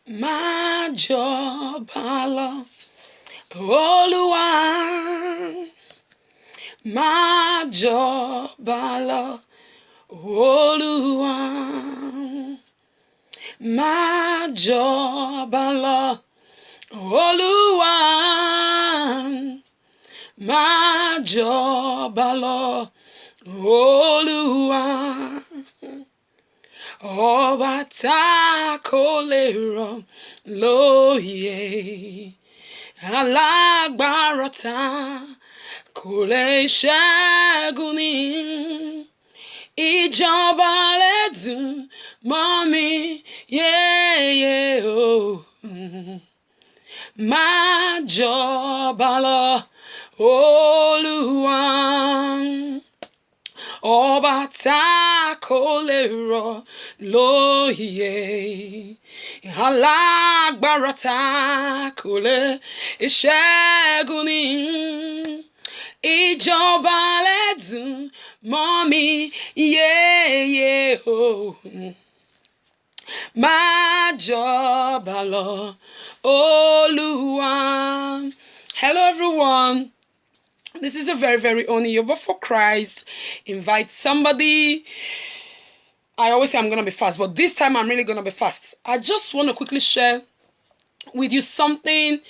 Máa jọba lọ, Olúwa. Máa jọba lọ, Olúwa. Máa jọba lọ, Olúwa. Máa jọba lọ, Olúwa. Ọba tá kò lè rọ̀ lóyè, alágbára tá kò lè ṣẹ́gun ní. Ìjọba lẹ́dùn mọ́ mi yéye o. Máa jọba lọ, Olúwa. Ọba tá kò lè rọ̀ lóyè, alágbára tá kò lè ṣẹ́gun ní. Ìjọba lẹ́dùn mọ́ mi yéye o. Máa jọba lọ, Olúwa. Hello everyone. This is a very own Yoruba for Christ. Invite somebody. I always say I'm going to be fast, but this time I'm really going to be fast. I just want to quickly share with you something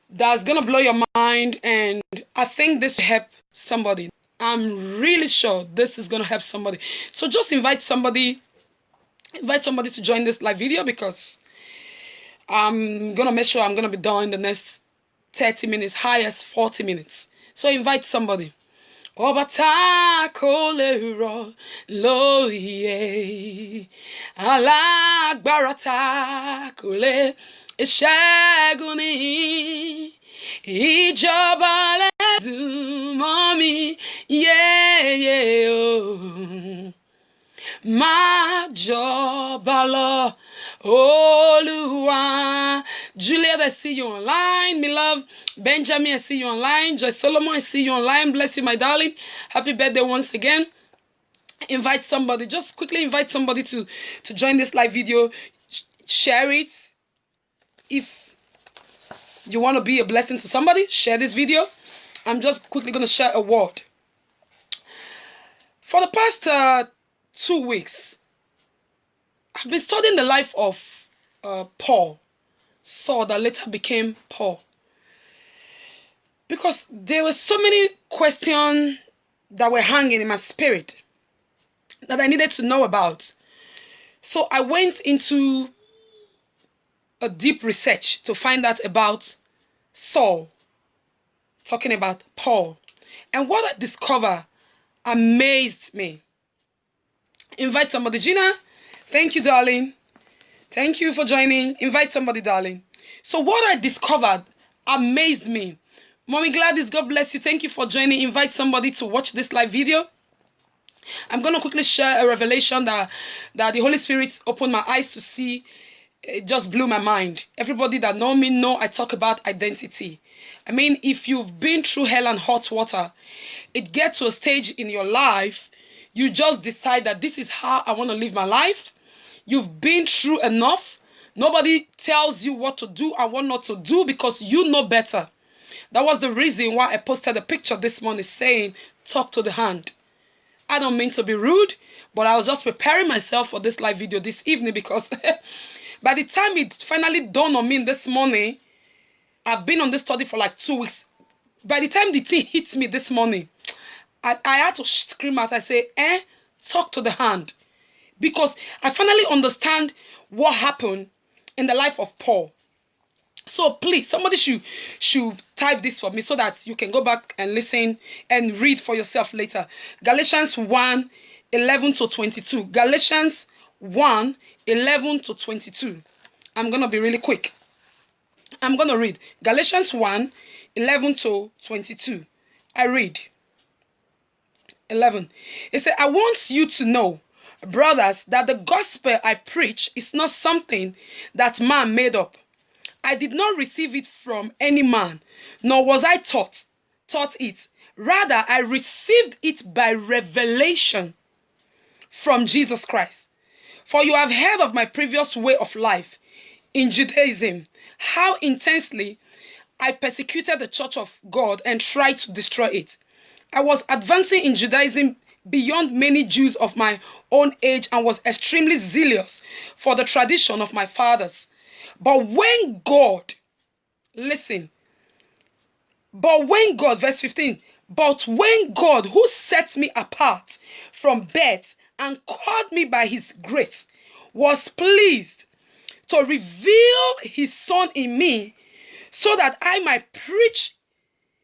that's going to blow your mind, and I think this will help somebody. I'm really sure this is going to help somebody. So just invite somebody to join this live video, because I'm going to make sure I'm going to be done in the next 30 minutes, highest 40 minutes. So invite somebody. Ọba tá kò lè rọ̀ lóyè, alágbára tá kò lè ṣẹ́gun ní. Ìjọba lẹ́dùn mọ́ mi yéye o. Máa jọba lọ, Olúwa. Juliet, I see you online, my love. Benjamin, I see you online. Joy Solomon, I see you online. Bless you, my darling. Happy birthday once again. Invite somebody. Just quickly invite somebody to join this live video. Share it. If you want to be a blessing to somebody, share this video. I'm just quickly going to share a word. For the past 2 weeks, I've been studying the life of Paul, Saul that later became Paul, because there were so many questions that were hanging in my spirit that I needed to know about. So I went into a deep research to find out about Saul, talking about Paul, and what I discovered amazed me. Invite somebody. Gina, thank you, darling. Thank you for joining. Invite somebody, darling. So what I discovered amazed me. Mommy Gladys, God bless you. Thank you for joining. Invite somebody to watch this live video. I'm going to quickly share a revelation that the Holy Spirit opened my eyes to see. It just blew my mind. Everybody that know me know I talk about identity. I mean, if you've been through hell and hot water, it gets to a stage in your life, you just decide that this is how I want to live my life. You've been through enough. Nobody tells you what to do and what not to do, because you know better. That was the reason why I posted a picture this morning saying, talk to the hand. I don't mean to be rude, but I was just preparing myself for this live video this evening, because by the time it finally dawned on me this morning, I've been on this study for like 2 weeks. By the time the thing hit me this morning, I had to scream out. I say, talk to the hand. Because I finally understand what happened in the life of Paul. So please, somebody should type this for me so that you can go back and listen and read for yourself later. Galatians 1:11-22. Galatians 1:11-22. I'm going to be really quick. I'm going to read Galatians 1:11-22. I read 11. It said, I want you to know, brothers, that the gospel I preach is not something that man made up. I did not receive it from any man, nor was I taught it. Rather, I received it by revelation from Jesus Christ. For you have heard of my previous way of life in Judaism, how intensely I persecuted the church of God and tried to destroy it. I was advancing in Judaism beyond many Jews of my own age and was extremely zealous for the tradition of my fathers. But when God, listen, verse 15, but when God, who set me apart from birth and called me by his grace, was pleased to reveal his son in me so that I might preach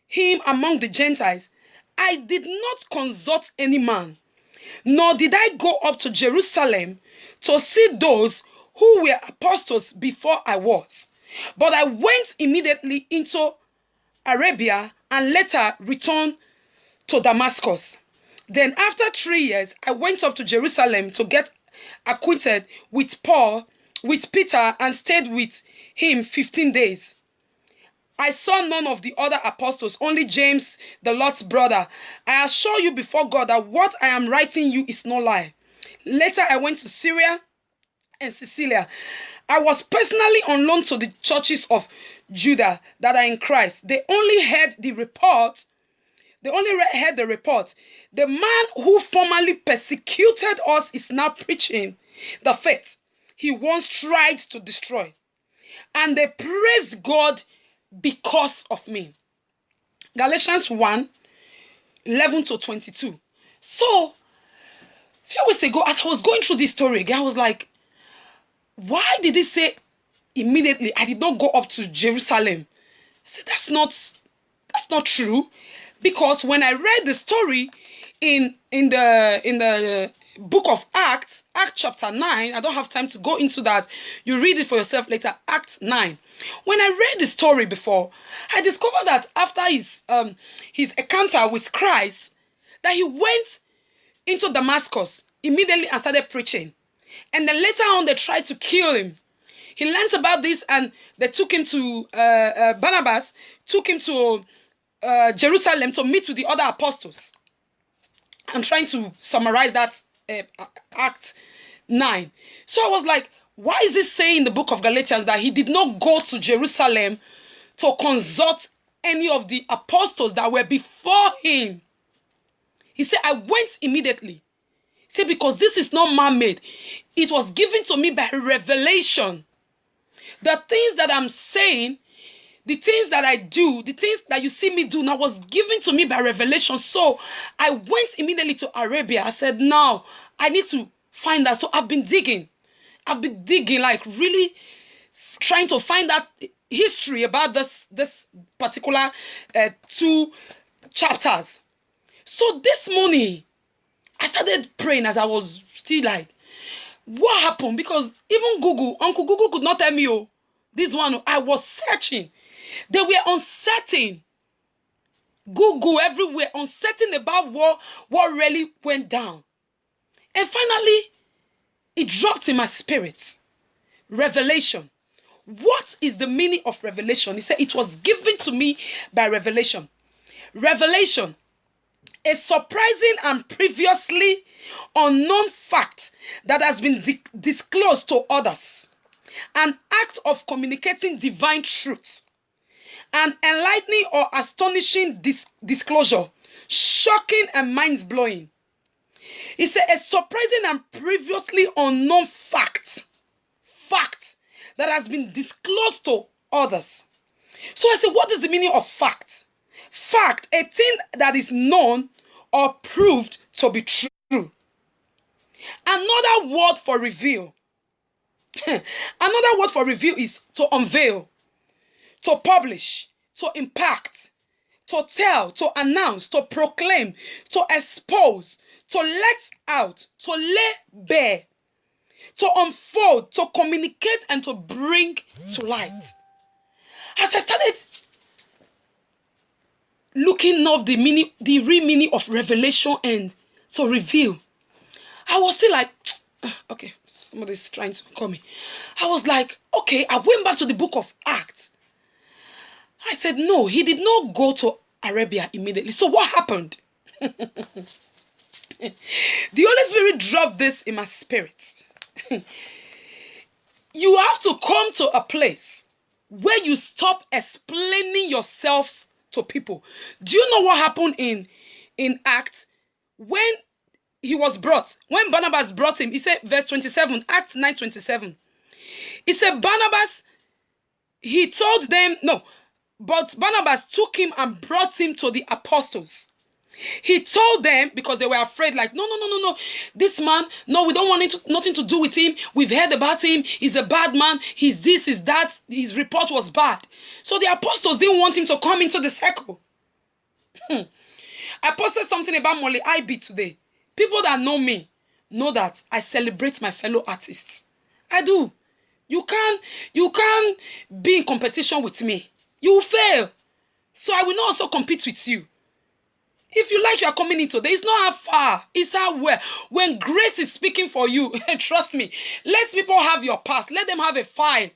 him among the Gentiles, I did not consult any man, nor did I go up to Jerusalem to see those who were apostles before I was. But I went immediately into Arabia and later returned to Damascus. Then after 3 years, I went up to Jerusalem to get acquainted with Peter, and stayed with him 15 days. I saw none of the other apostles, only James, the Lord's brother. I assure you before God that what I am writing you is no lie. Later, I went to Syria and Sicilia. I was personally on loan to the churches of Judah that are in Christ. They only heard the report. The man who formerly persecuted us is now preaching the faith he once tried to destroy. And they praised God because of me. Galatians 1:11-22. So, a few weeks ago, as I was going through this story again, I was like, why did he say immediately, I did not go up to Jerusalem? I said, that's not true. Because when I read the story in the book of Acts chapter 9, I don't have time to go into that. You read it for yourself later, Acts 9. When I read the story before, I discovered that after his encounter with Christ, that he went into Damascus immediately and started preaching. And then later on, they tried to kill him. He learned about this and they took him to, Barnabas took him to Jerusalem to meet with the other apostles. I'm trying to summarize that Act 9. So I was like, why is it saying in the book of Galatians that he did not go to Jerusalem to consult any of the apostles that were before him? He said, I went immediately. He said, because this is not man-made. It was given to me by revelation. The things that I'm saying, the things that I do, the things that you see me do now was given to me by revelation. So I went immediately to Arabia. I said, now I need to find that. So I've been digging, like really trying to find out history about this particular 2 chapters. So this morning, I started praying as I was still like, what happened? Because even Uncle Google could not tell me, oh, this one, I was searching. They were uncertain. Google everywhere, uncertain about what really went down. And finally, it dropped in my spirit. Revelation. What is the meaning of revelation? He said it was given to me by revelation. Revelation, a surprising and previously unknown fact that has been disclosed to others. An act of communicating divine truth. An enlightening or astonishing disclosure, shocking and mind-blowing. It's a surprising and previously unknown fact that has been disclosed to others. So I said, what is the meaning of fact? Fact, a thing that is known or proved to be true. Another word for reveal. Another word for reveal is to unveil, to publish, to impact, to tell, to announce, to proclaim, to expose, to let out, to lay bare, to unfold, to communicate, and to bring to light. As I started looking up the real meaning of revelation and to reveal, I was still like, okay, somebody's trying to call me. I was like, okay, I went back to the book of Acts. I said, no, he did not go to Arabia immediately. So what happened? The Holy Spirit dropped this in my spirit. You have to come to a place where you stop explaining yourself to people. Do you know what happened in Acts when he was brought? When Barnabas brought him, he said, verse 27, Acts 9:27. He said, Barnabas, he told them, no, but Barnabas took him and brought him to the apostles. He told them, because they were afraid, like, no. This man, no, we don't want nothing to do with him. We've heard about him. He's a bad man. He's this, he's that. His report was bad. So the apostles didn't want him to come into the circle. I posted something about Molly IB today. People that know me know that I celebrate my fellow artists. I do. You can't be in competition with me. You will fail. So I will not also compete with you. If you like, you are coming into there. It's not how far. It's how well. When grace is speaking for you, trust me, let people have your past. Let them have a file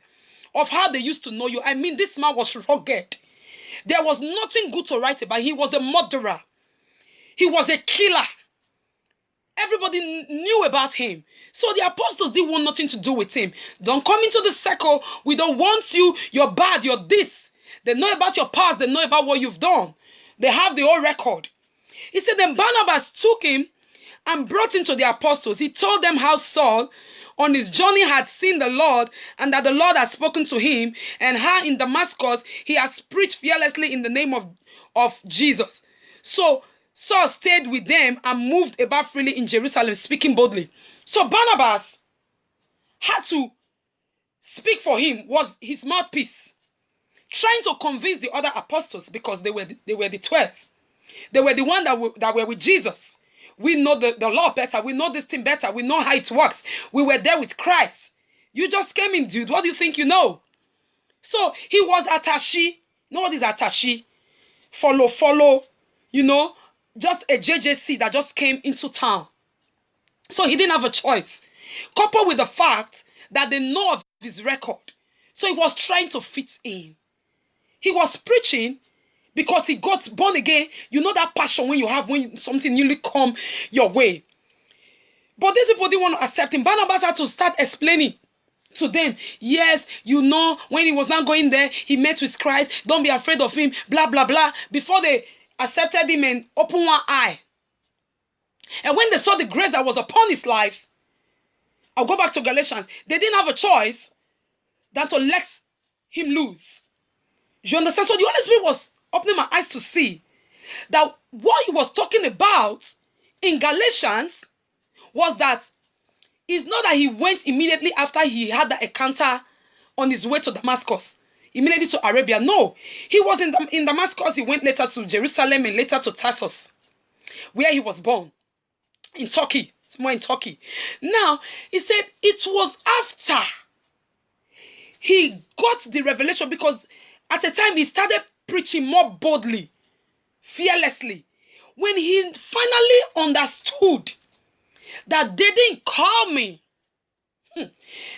of how they used to know you. I mean, this man was rugged. There was nothing good to write about. He was a murderer. He was a killer. Everybody knew about him. So the apostles didn't want nothing to do with him. Don't come into the circle. We don't want you. You're bad. You're this. They know about your past. They know about what you've done. They have the whole record. He said, then Barnabas took him and brought him to the apostles. He told them how Saul on his journey had seen the Lord and that the Lord had spoken to him, and how in Damascus he has preached fearlessly in the name of Jesus. So Saul stayed with them and moved about freely in Jerusalem, speaking boldly. So Barnabas had to speak for him, was his mouthpiece, trying to convince the other apostles, because they were the 12. They were the ones that were with Jesus. We know the law better. We know this thing better. We know how it works. We were there with Christ. You just came in, dude. What do you think you know? So he was attaché. You know what is attaché? Follow. You know, just a JJC that just came into town. So he didn't have a choice. Coupled with the fact that they know of his record. So he was trying to fit in. He was preaching because he got born again. You know that passion when you have when something newly come your way. But these people didn't want to accept him. Barnabas had to start explaining to them. Yes, you know, when he was not going there, he met with Christ. Don't be afraid of him. Blah, blah, blah. Before they accepted him and opened one eye. And when they saw the grace that was upon his life, I'll go back to Galatians. They didn't have a choice than to let him loose. You understand? So the Holy Spirit was opening my eyes to see that what he was talking about in Galatians was that it's not that he went immediately after he had that encounter on his way to Damascus, immediately to Arabia. No, he was in Damascus. He went later to Jerusalem and later to Tarsus, where he was born, in Turkey, somewhere in Turkey. Now, he said it was after he got the revelation, because at the time he started preaching more boldly, fearlessly, when he finally understood that they didn't call me.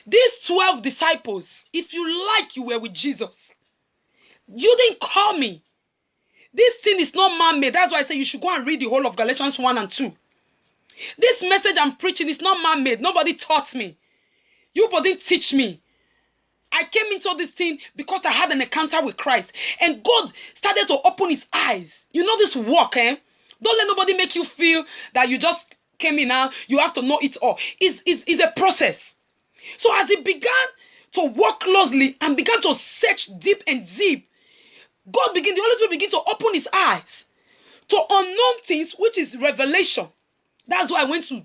These 12 disciples, if you like, you were with Jesus. You didn't call me. This thing is not man-made. That's why I say you should go and read the whole of Galatians 1 and 2. This message I'm preaching is not man-made. Nobody taught me. You didn't teach me. I came into this thing because I had an encounter with Christ. And God started to open his eyes. You know this walk, eh? Don't let nobody make you feel that you just came in now. You have to know it all. It's a process. So as he began to walk closely and began to search deep and deep, the Holy Spirit began to open his eyes to unknown things, which is revelation. That's why I went to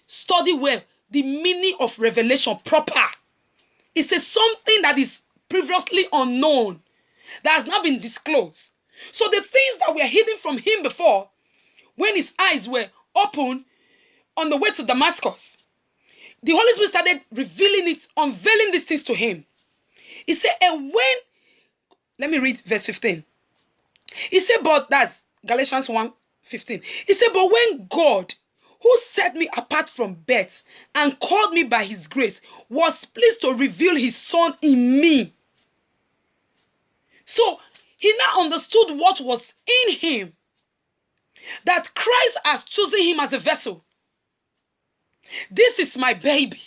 study well the meaning of revelation proper. It's something that is previously unknown, that has not been disclosed. So the things that were hidden from him before, when his eyes were open on the way to Damascus, the Holy Spirit started revealing it, unveiling these things to him. He said, and when, let me read verse 15. He said, but that's Galatians 1:15. He said, but when God, who set me apart from birth and called me by his grace, was pleased to reveal his son in me. So he now understood what was in him, that Christ has chosen him as a vessel. This is my baby.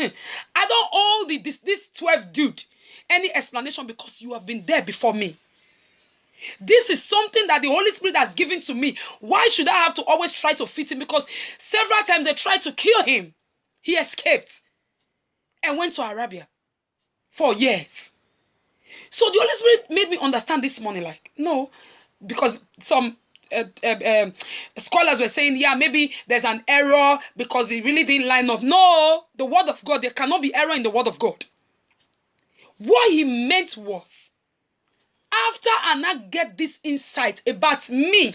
I don't owe this 12 dude any explanation because you have been there before me. This is something that the Holy Spirit has given to me. Why should I have to always try to fit him? Because several times they tried to kill him. He escaped and went to Arabia for years. So the Holy Spirit made me understand this morning, like, no, because some scholars were saying, yeah, maybe there's an error because it really didn't line up. No, the word of God, there cannot be error in the word of God. What he meant was, after I now get this insight about me,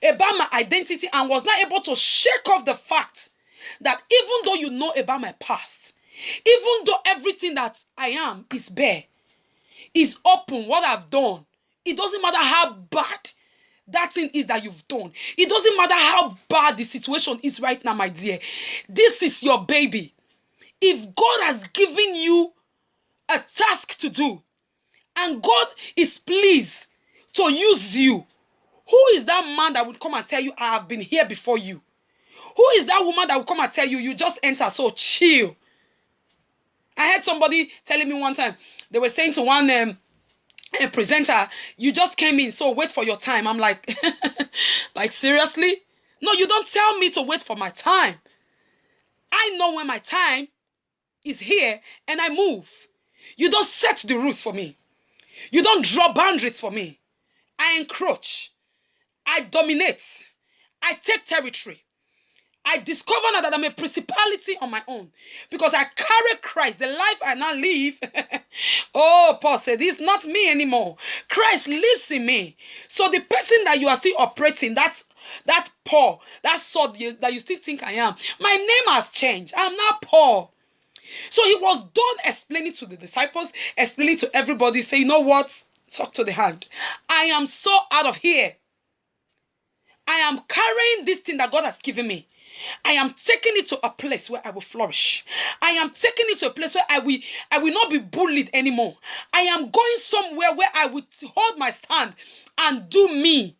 about my identity, and was not able to shake off the fact that even though you know about my past, even though everything that I am is bare, is open, what I've done, it doesn't matter how bad that thing is that you've done. It doesn't matter how bad the situation is right now, my dear. This is your baby. If God has given you a task to do, and God is pleased to use you, who is that man that would come and tell you, I have been here before you? Who is that woman that will come and tell you, you just enter, so chill? I heard somebody telling me one time, they were saying to one presenter, you just came in, so wait for your time. I'm like, like, seriously? No, you don't tell me to wait for my time. I know when my time is here and I move. You don't set the rules for me. You don't draw boundaries for me. I encroach. I dominate. I take territory. I discover now that I'm a principality on my own because I carry Christ. The life I now live, oh, Paul said, it's not me anymore. Christ lives in me. So the person that you are still operating, that Paul, that Saul that you still think I am, my name has changed. I'm not Paul. So he was done explaining to the disciples, explaining to everybody, say, you know what? Talk to the hand. I am so out of here. I am carrying this thing that God has given me. I am taking it to a place where I will flourish. I am taking it to a place where I will not be bullied anymore. I am going somewhere where I will hold my stand and do me.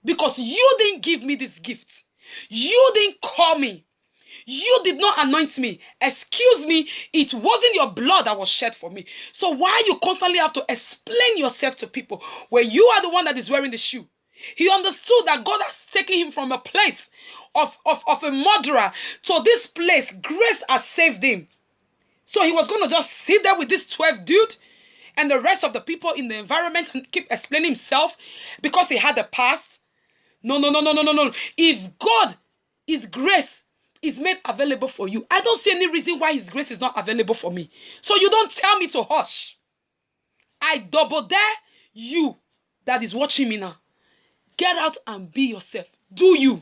Because you didn't give me this gift. You didn't call me. You did not anoint me. Excuse me, it wasn't your blood that was shed for me. So why you constantly have to explain yourself to people when you are the one that is wearing the shoe? He understood that God has taken him from a place of a murderer to this place. Grace has saved him. So he was going to just sit there with this 12 dude and the rest of the people in the environment and keep explaining himself because he had a past. No. If God, his grace is made available for you, I don't see any reason why his grace is not available for me. So you don't tell me to hush. I double dare you that is watching me now. Get out and be yourself. Do you.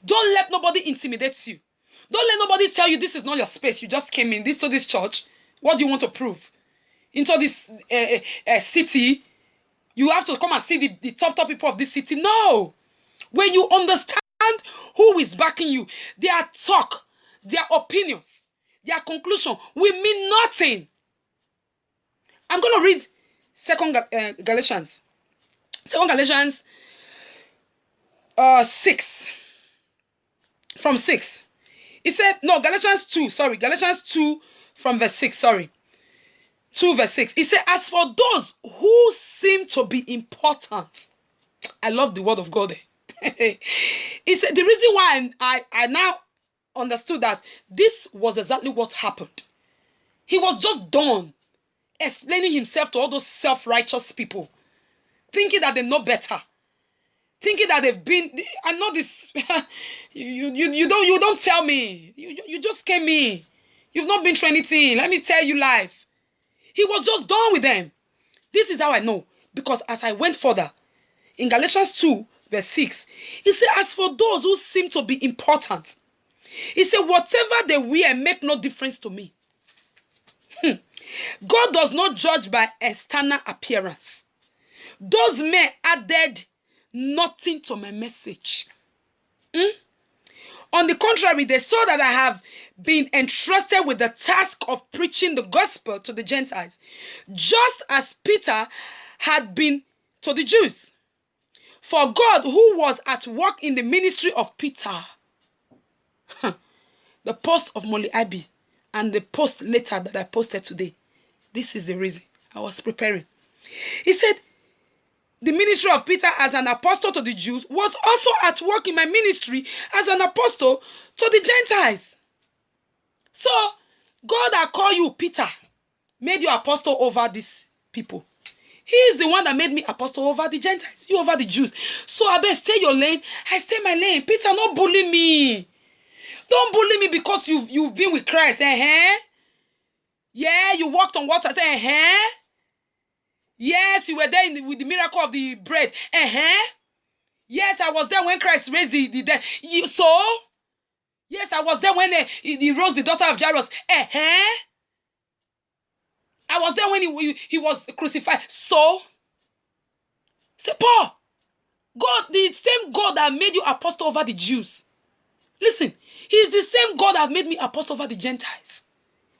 Don't let nobody intimidate you. Don't let nobody tell you this is not your space. You just came in to this church. What do you want to prove? Into this city, you have to come and see the top people of this city. No. When you understand who is backing you, their talk, their opinions, their conclusion will mean nothing. I'm going to read Galatians. 2 Galatians 6. From 6. It said, no, Galatians 2 from verse 6, 2 verse 6. It said, as for those who seem to be important. I love the word of God. It said, the reason why I now understood that this was exactly what happened. He was just done explaining himself to all those self-righteous people, thinking that they know better. Thinking that they've been, I know this, you don't tell me. You just came in. You've not been through anything. Let me tell you life. He was just done with them. This is how I know. Because as I went further, in Galatians 2, verse 6, he said, as for those who seem to be important, he said, whatever they wear make no difference to me. God does not judge by external appearance. Those men added nothing to my message. On the contrary, they saw that I have been entrusted with the task of preaching the gospel to the Gentiles, just as Peter had been to the Jews. For God, who was at work in the ministry of Peter, the post of Molly Abbey and the post later that I posted today. This is the reason. I was preparing. He said, the ministry of Peter as an apostle to the Jews was also at work in my ministry as an apostle to the Gentiles. So, God that called you Peter, made you apostle over these people. He is the one that made me apostle over the Gentiles, you over the Jews. So I better stay your lane, I stay my lane. Peter, don't bully me. Don't bully me because you've been with Christ. Yeah, you walked on water. Yes, you were there with the miracle of the bread. Yes, I was there when Christ raised the dead. Yes, I was there when he rose the daughter of Jairus. I was there when he was crucified. So, say, Paul, God, the same God that made you apostle over the Jews. Listen, he is the same God that made me apostle over the Gentiles.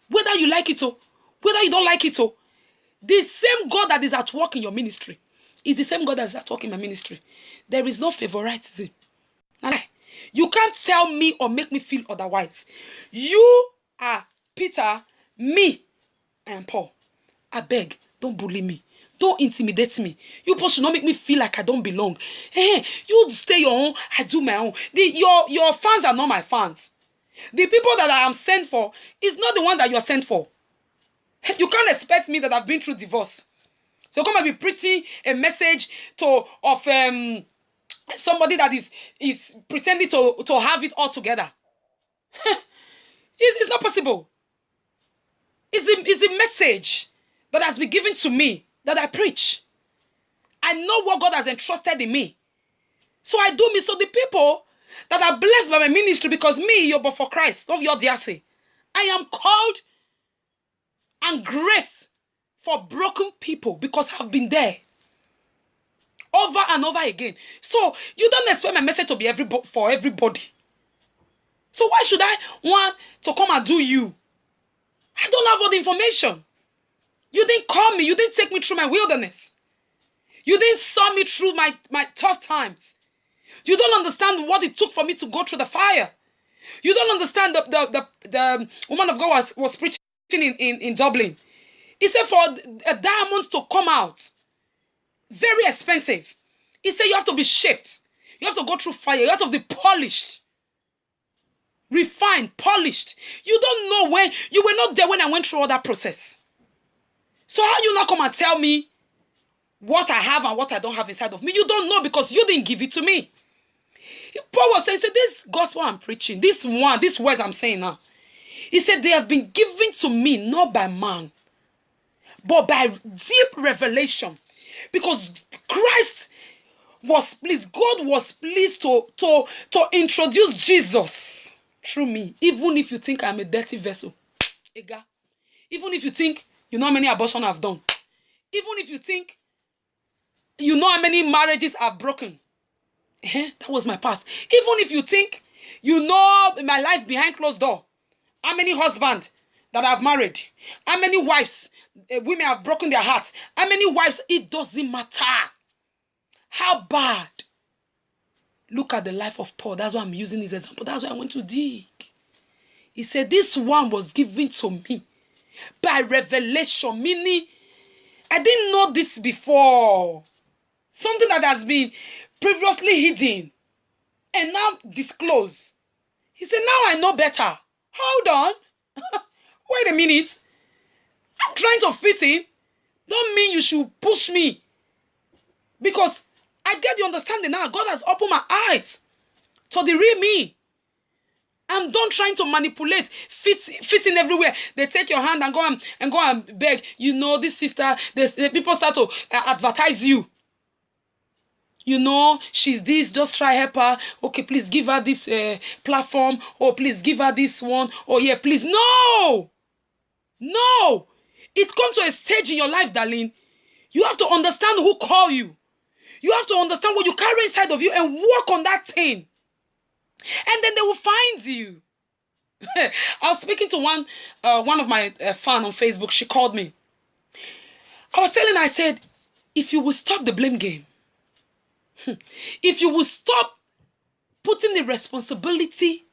Whether you like it or whether you don't like it or, the same God that is at work in your ministry is the same God that is at work in my ministry. There is no favoritism. You can't tell me or make me feel otherwise. You are Peter, me, and Paul. I beg, don't bully me. Don't intimidate me. You both should not make me feel like I don't belong. You stay your own, I do my own. Your fans are not my fans. The people that I am sent for is not the one that you are sent for. You can't expect me that I've been through divorce. So come and be preaching a message of somebody that is pretending to have it all together. It's not possible. It's the message that has been given to me that I preach. I know what God has entrusted in me. So I do me. So the people that are blessed by my ministry, because me, you're but for Christ, of your dear, I am called and graced for broken people because I've been there over and over again. So you don't expect my message to be for everybody. So why should I want to come and do you? I don't have all the information. You didn't call me. You didn't take me through my wilderness. You didn't saw me through my tough times. You don't understand what it took for me to go through the fire. You don't understand the woman of God was preaching in Dublin. He said for a diamond to come out, very expensive. He said you have to be shaped. You have to go through fire. You have to be polished. Refined, polished. You don't know when. You were not there when I went through all that process. So how you not come and tell me what I have and what I don't have inside of me? You don't know because you didn't give it to me. Paul was saying, this gospel I'm preaching, these words I'm saying now. He said, they have been given to me not by man, but by deep revelation. Because Christ was pleased, God was pleased to introduce Jesus through me. Even if you think I'm a dirty vessel. Even if you think you know how many abortions I've done. Even if you think you know how many marriages I've broken. That was my past. Even if you think you know my life behind closed door. How many husbands that I've married? How many wives women have broken their hearts? How many wives? It doesn't matter. How bad? Look at the life of Paul. That's why I'm using this example. That's why I went to dig. He said, this one was given to me by revelation. Meaning, I didn't know this before. Something that has been previously hidden and now disclosed. He said, now I know better. Hold on. Wait a minute. I'm trying to fit in. Don't mean you should push me. Because I get the understanding now. God has opened my eyes to the real me. I'm done trying to manipulate, fit in everywhere. They take your hand and go and beg. You know, this sister, the people start to advertise you. You know, she's this, just try help her. Okay, please give her this platform. Oh, please give her this one. Oh, yeah, please. No! No! It comes to a stage in your life, darling. You have to understand who called you. You have to understand what you carry inside of you and work on that thing. And then they will find you. I was speaking to one of my fans on Facebook. She called me. I was telling her, I said, if you will stop the blame game, if you will stop putting the responsibility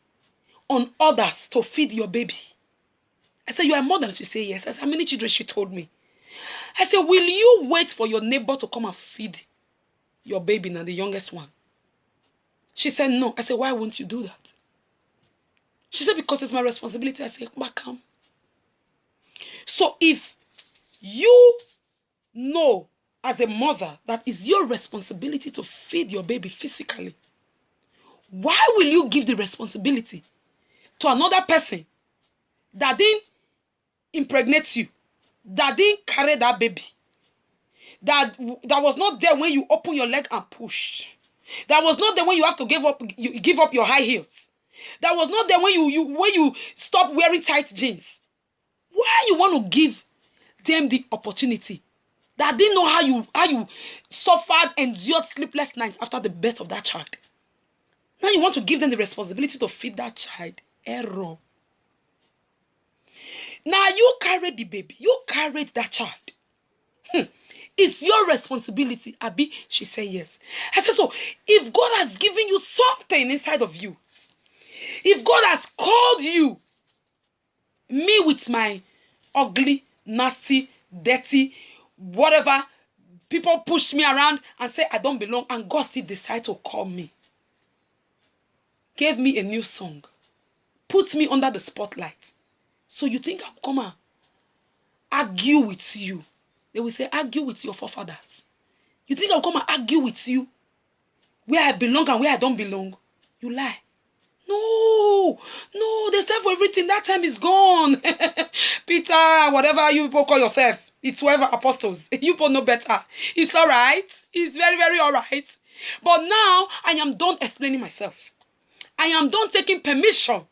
on others to feed your baby? I said, you are a mother. She said, yes. I said, how many children? She told me. I said, will you wait for your neighbor to come and feed your baby now, the youngest one? She said, no. I said, why won't you do that? She said, because it's my responsibility. I said, come. So if you know as a mother that it's your responsibility to feed your baby physically, why will you give the responsibility to another person that didn't impregnate you, that didn't carry that baby, that was not there when you open your leg and push, that was not there when you have to give up your high heels, that was not there when you stop wearing tight jeans? Why you want to give them the opportunity that didn't know how you suffered, endured sleepless nights after the birth of that child? Now you want to give them the responsibility to feed that child. Error. Now you carried the baby. You carried that child. It's your responsibility. Abi, she said yes. I said, so if God has given you something inside of you, if God has called you, me with my ugly, nasty, dirty, whatever, people push me around and say I don't belong, and God still decide to call me, gave me a new song, put me under the spotlight. So you think I'll come and argue with you? They will say, argue with your forefathers. You think I'll come and argue with you where I belong and where I don't belong? You lie. No, there's time for everything. That time is gone. Peter, whatever you people call yourself, it's whoever apostles. You people know better. It's all right. It's very, very all right. But now I am done explaining myself. I am done taking permission.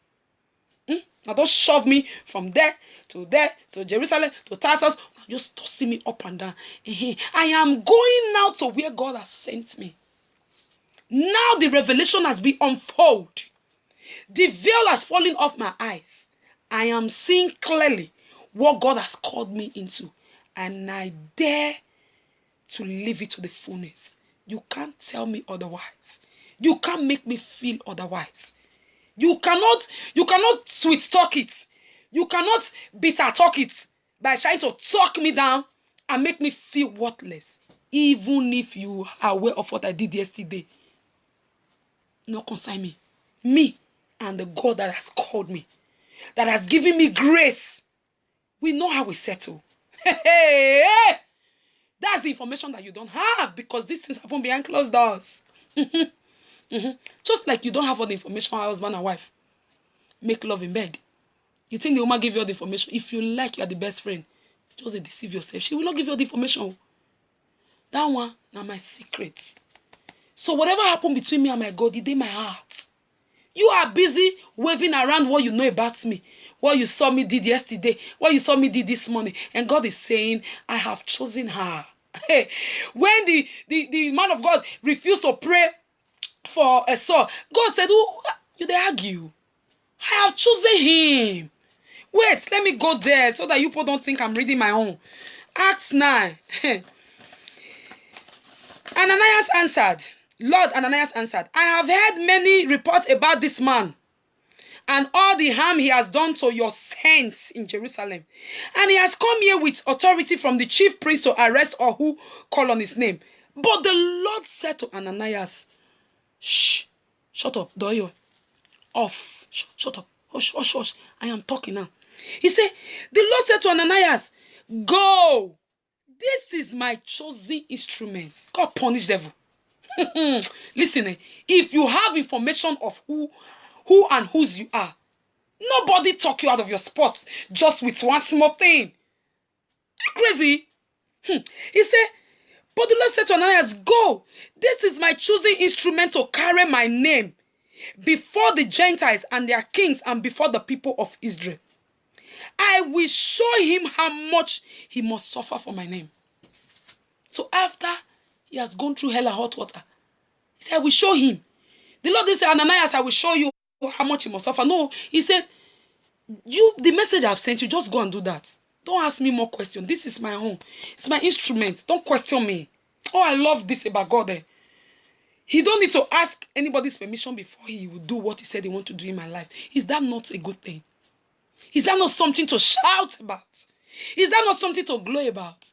Now don't shove me from there to Jerusalem to Tarsus. Just tossing me up and down. I am going now to where God has sent me. Now the revelation has been unfolded. The veil has fallen off my eyes. I am seeing clearly what God has called me into. And I dare to live it to the fullness. You can't tell me otherwise. You can't make me feel otherwise. You cannot sweet talk it. You cannot bitter talk it by trying to talk me down and make me feel worthless. Even if you are aware of what I did yesterday. No concern me. Me and the God that has called me, that has given me grace, we know how we settle. That's the information that you don't have, because these things happen behind closed doors. Just like you don't have all the information on husband and wife make love in bed. You think the woman give you all the information? If you like, you are the best friend. Just deceive yourself. She will not give you all the information. That one, now my secret. So whatever happened between me and my God, it in my heart. You are busy waving around what you know about me, what you saw me did yesterday, what you saw me did this morning. And God is saying, I have chosen her. Hey, when the man of God refused to pray for a son, God said, oh, you they argue. I have chosen him. Wait, let me go there so that you people don't think I'm reading my own. Acts 9. Ananias answered, Lord, Ananias answered, I have heard many reports about this man and all the harm he has done to your saints in Jerusalem. And he has come here with authority from the chief priest to arrest all who call on his name. But the Lord said to Ananias, shh, shut up, Doyo, off, shut up, hush, hush, hush, I am talking now. He said, the Lord said to Ananias, go, this is my chosen instrument. God punish devil. Listen, if you have information of who and whose you are, nobody talk you out of your spots just with one small thing. You're crazy. He said, but the Lord said to Ananias, go, this is my chosen instrument to carry my name before the Gentiles and their kings and before the people of Israel. I will show him how much he must suffer for my name. So after he has gone through hell and hot water, he said, I will show him. The Lord didn't say, Ananias, I will show you how much he must suffer. No, he said, the message I've sent you, just go and do that. Don't ask me more questions. This is my home. It's my instrument. Don't question me. Oh, I love this about God. He don't need to ask anybody's permission before he will do what he said he wants to do in my life. Is that not a good thing? Is that not something to shout about? Is that not something to glory about?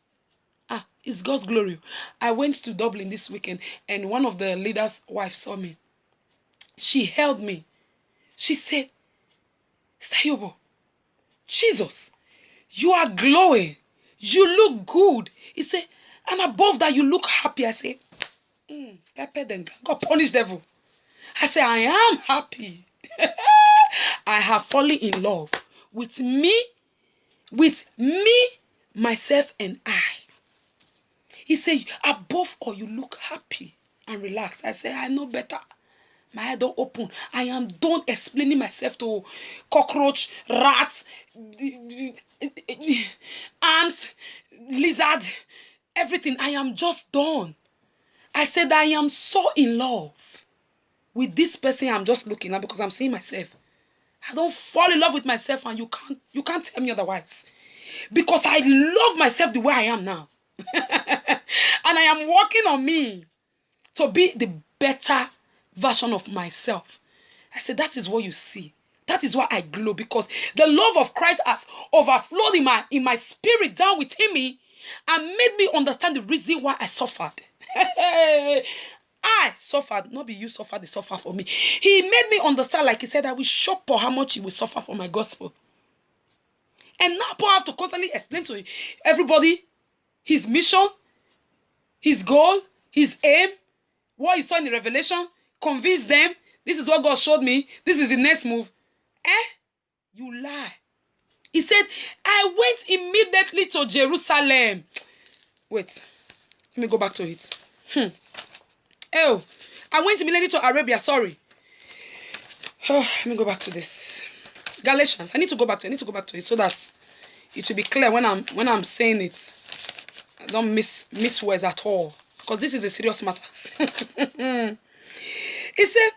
It's God's glory. I went to Dublin this weekend and one of the leaders' wives saw me. She held me. She said, Sayobo, Jesus, you are glowing. You look good. He said, and above that, you look happy. I say, God punish devil. I say, I am happy. I have fallen in love with me, myself, and I. He said, above all, you look happy and relaxed. I say, I know better. My head don't open. I am done explaining myself to cockroach, rats, ants, lizard, everything. I am just done. I said I am so in love with this person I'm just looking at because I'm seeing myself. I don't fall in love with myself and you can't tell me otherwise. Because I love myself the way I am now. And I am working on me to be the better version of myself. I said, that is what you see. That is why I glow, because the love of Christ has overflowed in my spirit down within me and made me understand the reason why I suffered. I suffered, not be you suffered, they suffer for me. He made me understand, like he said, I will shock for how much he will suffer for my gospel. And now Paul have to constantly explain to everybody his mission, his goal, his aim, what he saw in the revelation, convince them, this is what God showed me, this is the next move. You lie. He said, I went immediately to Jerusalem. Wait, let me go back to it. I went immediately to Arabia, sorry. Let me go back to this. Galatians, I need to go back to it so that it will be clear when I'm saying it. I don't miss words at all. Because this is a serious matter. He said,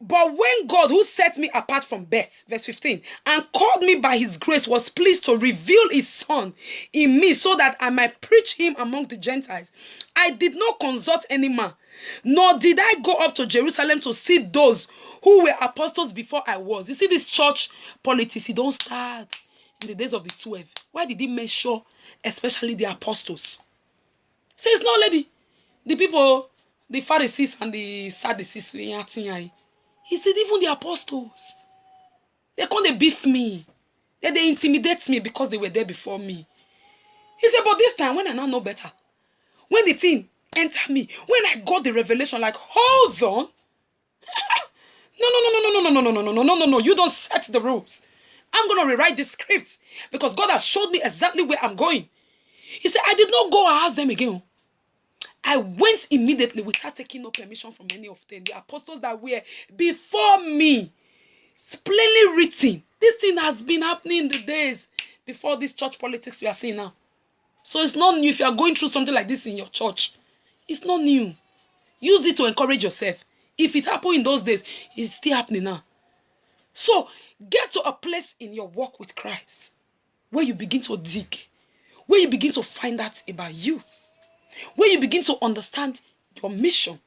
but when God, who set me apart from birth, verse 15, and called me by his grace, was pleased to reveal his son in me so that I might preach him among the Gentiles, I did not consult any man, nor did I go up to Jerusalem to see those who were apostles before I was. You see, this church politics, it don't start in the days of the 12. Why did he mention especially the apostles? Say it's not lady. The people, the Pharisees and the Sadducees, he said even the apostles, they can't beef me. They intimidate me because they were there before me. He said, but this time when I now know better, when the thing entered me, when I got the revelation, like, hold on. No, you don't set the rules. I'm going to rewrite this script because God has showed me exactly where I'm going. He said, I did not go and ask them again. I went immediately without taking no permission from any of them. The apostles that were before me. It's plainly written. This thing has been happening in the days before this church politics we are seeing now. So it's not new if you are going through something like this in your church. It's not new. Use it to encourage yourself. If it happened in those days, it's still happening now. So get to a place in your walk with Christ where you begin to dig, where you begin to find out about you, where you begin to understand your mission,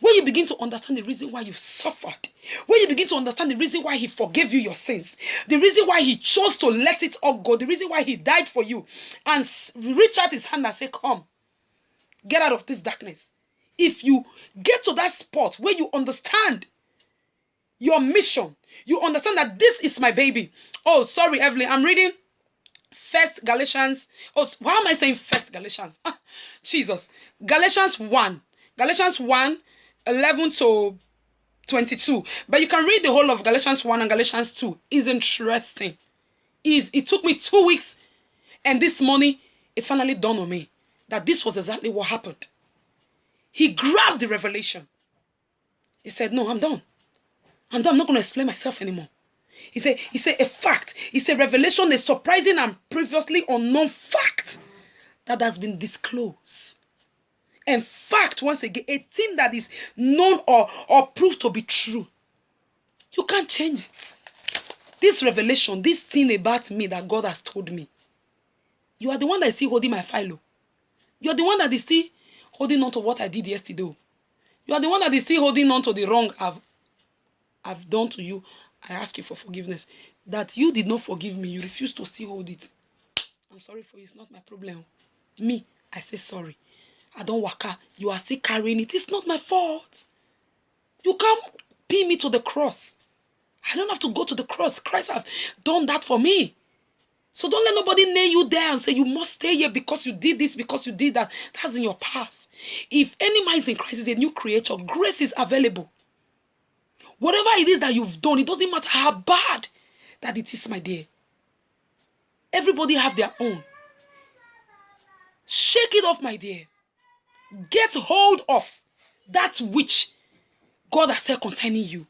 where you begin to understand the reason why you suffered, where you begin to understand the reason why he forgave you your sins, the reason why he chose to let it all go, the reason why he died for you, and reach out his hand and say, come, get out of this darkness. If you get to that spot where you understand your mission, you understand that this is my baby. Oh, sorry, Evelyn, I'm reading First Galatians. Oh, why am I saying First Galatians? Jesus. Galatians 1, 11 to 22. But you can read the whole of Galatians 1 and Galatians 2. It's interesting. It took me 2 weeks, and this morning it finally dawned on me that this was exactly what happened. He grabbed the revelation. He said, no, I'm done. I'm not going to explain myself anymore. He said a fact. He said revelation, a surprising and previously unknown fact that has been disclosed. And fact, once again, a thing that is known or proved to be true. You can't change it. This revelation, this thing about me that God has told me. You are the one that is still holding my file. You are the one that is still holding on to what I did yesterday. You are the one that is still holding on to the wrong I've done to you. I ask you for forgiveness. That you did not forgive me. You refuse to still hold it. I'm sorry for you. It's not my problem. Me, I say sorry. I don't waka. You are still carrying it. It's not my fault. You can't pin me to the cross. I don't have to go to the cross. Christ has done that for me. So don't let nobody nail you there and say you must stay here because you did this, because you did that. That's in your past. If any man is in Christ is a new creature, grace is available. Whatever it is that you've done, it doesn't matter how bad that it is, my dear. Everybody have their own. Shake it off, my dear. Get hold of that which God has said concerning you.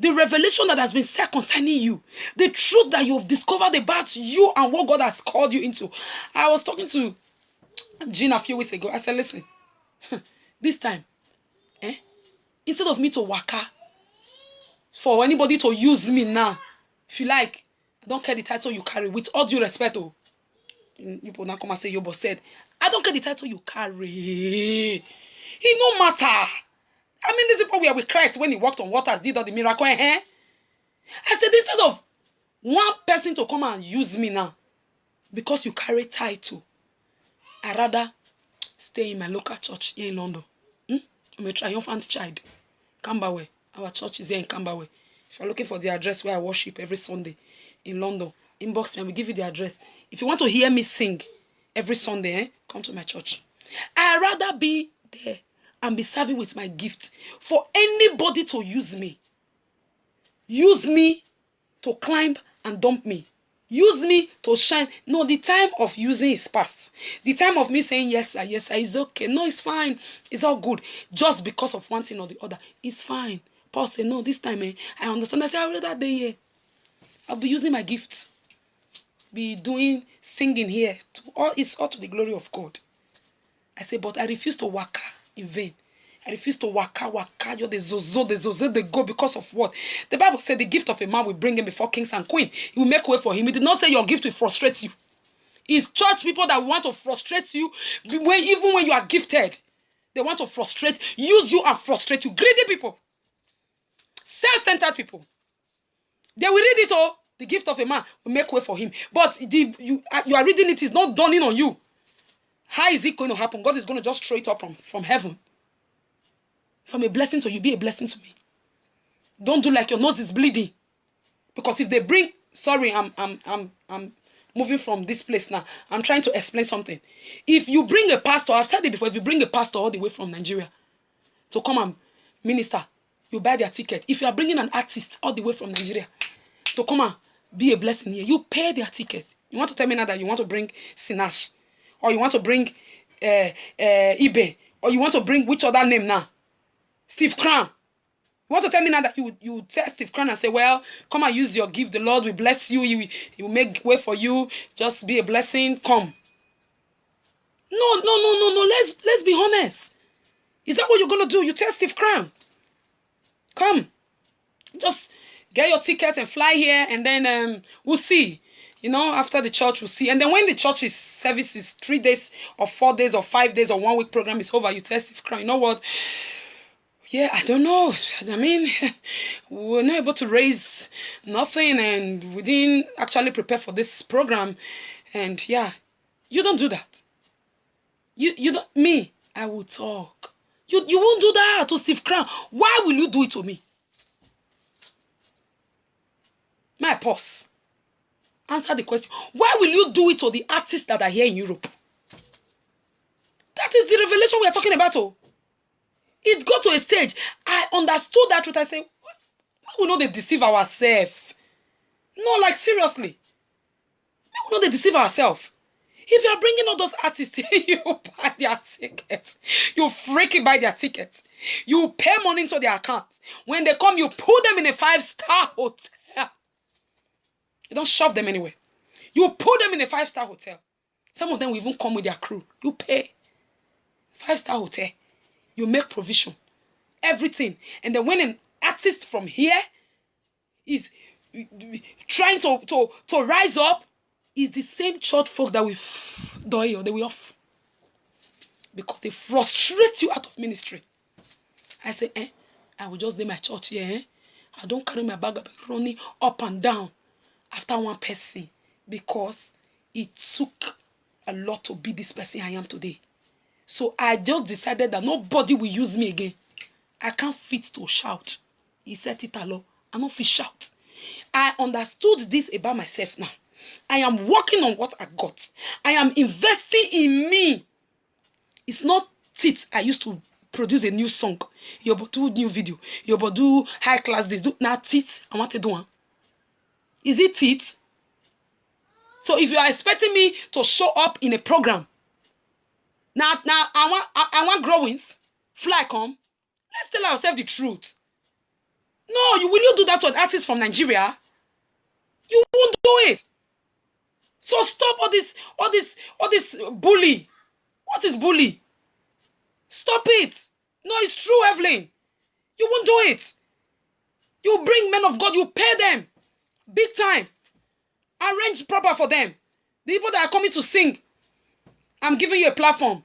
The revelation that has been said concerning you. The truth that you have discovered about you and what God has called you into. I was talking to Jean a few weeks ago. I said, listen, this time, instead of me to waka, for anybody to use me now, if you like, I don't care the title you carry, with all due respect, people now come and say, Yobo said, I don't care the title you carry. It no matter. I mean, these people were with Christ when he walked on waters, did all the miracle. I said, instead of one person to come and use me now, because you carry title, I rather stay in my local church here in London. I'm a triumphant child. Camberwell. Our church is here in Camberwell. If you're looking for the address where I worship every Sunday in London, inbox me and we'll give you the address. If you want to hear me sing every Sunday, come to my church. I'd rather be there and be serving with my gift for anybody to use me. Use me to climb and dump me. Use me to shine. No, the time of using is past. The time of me saying yes sir, is okay. No, it's fine. It's all good. Just because of one thing or the other. It's fine. Paul said, no, this time, I understand. I said, I'll read that day here. I'll be using my gifts. Be doing, singing here. It's all to the glory of God. I said, but I refuse to waka in vain. I refuse to waka, the zozo, they go because of what? The Bible said the gift of a man will bring him before kings and queens. He will make way for him. It did not say your gift will frustrate you. It's church people that want to frustrate you even when you are gifted. They want to frustrate, use you and frustrate you. Greedy people. Self-centered people. They will read it all. The gift of a man will make way for him. But you are reading it is not dawning on you. How is it going to happen? God is going to just throw it up from heaven. From a blessing to you, be a blessing to me. Don't do like your nose is bleeding. Because if they bring, sorry, I'm moving from this place now. I'm trying to explain something. If you bring a pastor, I've said it before, if you bring a pastor all the way from Nigeria to come and minister, you buy their ticket. If you are bringing an artist all the way from Nigeria to come and be a blessing here, you pay their ticket. You want to tell me now that you want to bring Sinach, or you want to bring eBay, or you want to bring which other name now? Steve Crown. You want to tell me now that you tell Steve Crown and say, well, come and use your gift. The Lord will bless you. He will make way for you. Just be a blessing. Come. No. Let's be honest. Is that what you're going to do? You tell Steve Crown. Come. Just get your ticket and fly here, and then we'll see. You know, after the church, we'll see. And then when the church's service is 3 days or 4 days or 5 days or 1 week program is over, you tell Steve Crown, you know what? Yeah, I don't know. I mean, we're not able to raise nothing, and we didn't actually prepare for this program. And yeah, you don't do that. You don't. Me, I will talk. You won't do that to Steve Crown. Why will you do it to me? My boss. Answer the question. Why will you do it to the artists that are here in Europe? That is the revelation we are talking about. Oh. It got to a stage. I understood that truth. I say, why will not they deceive ourselves? No, like seriously. Why will not they deceive ourselves? If you are bringing all those artists, you buy their tickets. You freaking buy their tickets. You pay money into their account. When they come, you put them in a 5-star hotel. You don't shove them anywhere. You put them in a 5-star hotel. Some of them will even come with their crew. You pay. 5-star hotel. You make provision. Everything. And then when an artist from here is trying to rise up, is the same church folks that will die or they will off. because they frustrate you out of ministry. I say, I will just do my church here. I don't carry my bag up running up and down after one person because it took a lot to be this person I am today. So I just decided that nobody will use me again. I can't fit to shout. He said it alone. I don't fit shout. I understood this about myself now. I am working on what I got. I am investing in me. It's not it. I used to produce a new song. You do new video. You do high class this. Do not it. I want to do one. Is it it? So if you are expecting me to show up in a program, now I want growings, fly come. Let's tell ourselves the truth. No, will you do that to an artist from Nigeria? You won't do it. So stop all this bully. What is bully? Stop it. No, it's true, Evelyn. You won't do it. You bring men of God, you pay them big time. Arrange proper for them. The people that are coming to sing, I'm giving you a platform.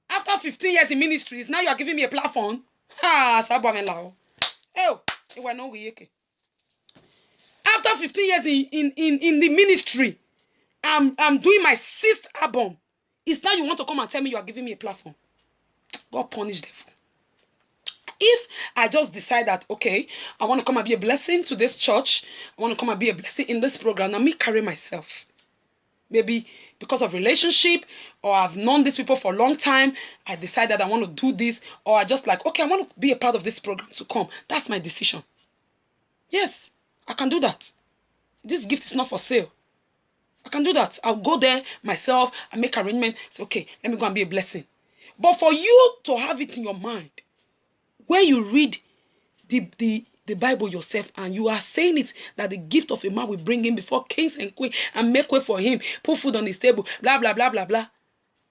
After 15 years in ministries, now you are giving me a platform. After 15 years in the ministry, I'm doing my 6th album. It's now you want to come and tell me you are giving me a platform. God punish them. If I just decide that, okay, I want to come and be a blessing to this church, I want to come and be a blessing in this program, now me carry myself. Maybe because of relationship, or I've known these people for a long time, I decide that I want to do this, or I just like, okay, I want to be a part of this program to come. That's my decision. Yes, I can do that. This gift is not for sale. I can do that. I'll go there myself and make arrangements. Say, okay, let me go and be a blessing. But for you to have it in your mind, when you read the Bible yourself and you are saying it, that the gift of a man will bring him before kings and queens and make way for him, put food on his table, blah, blah, blah, blah, blah.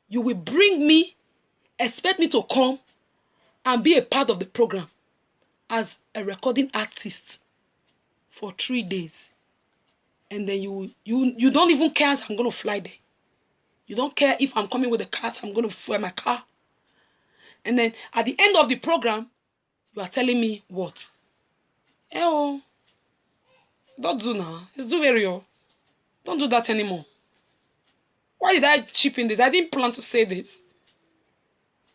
You will bring me, expect me to come and be a part of the program as a recording artist for 3 days. And then you don't even care as I'm going to fly there. You don't care if I'm coming with the cars, I'm going to fly my car. And then at the end of the program, you are telling me what? Don't do now. It's too very old. Don't do that anymore. Why did I chip in this? I didn't plan to say this.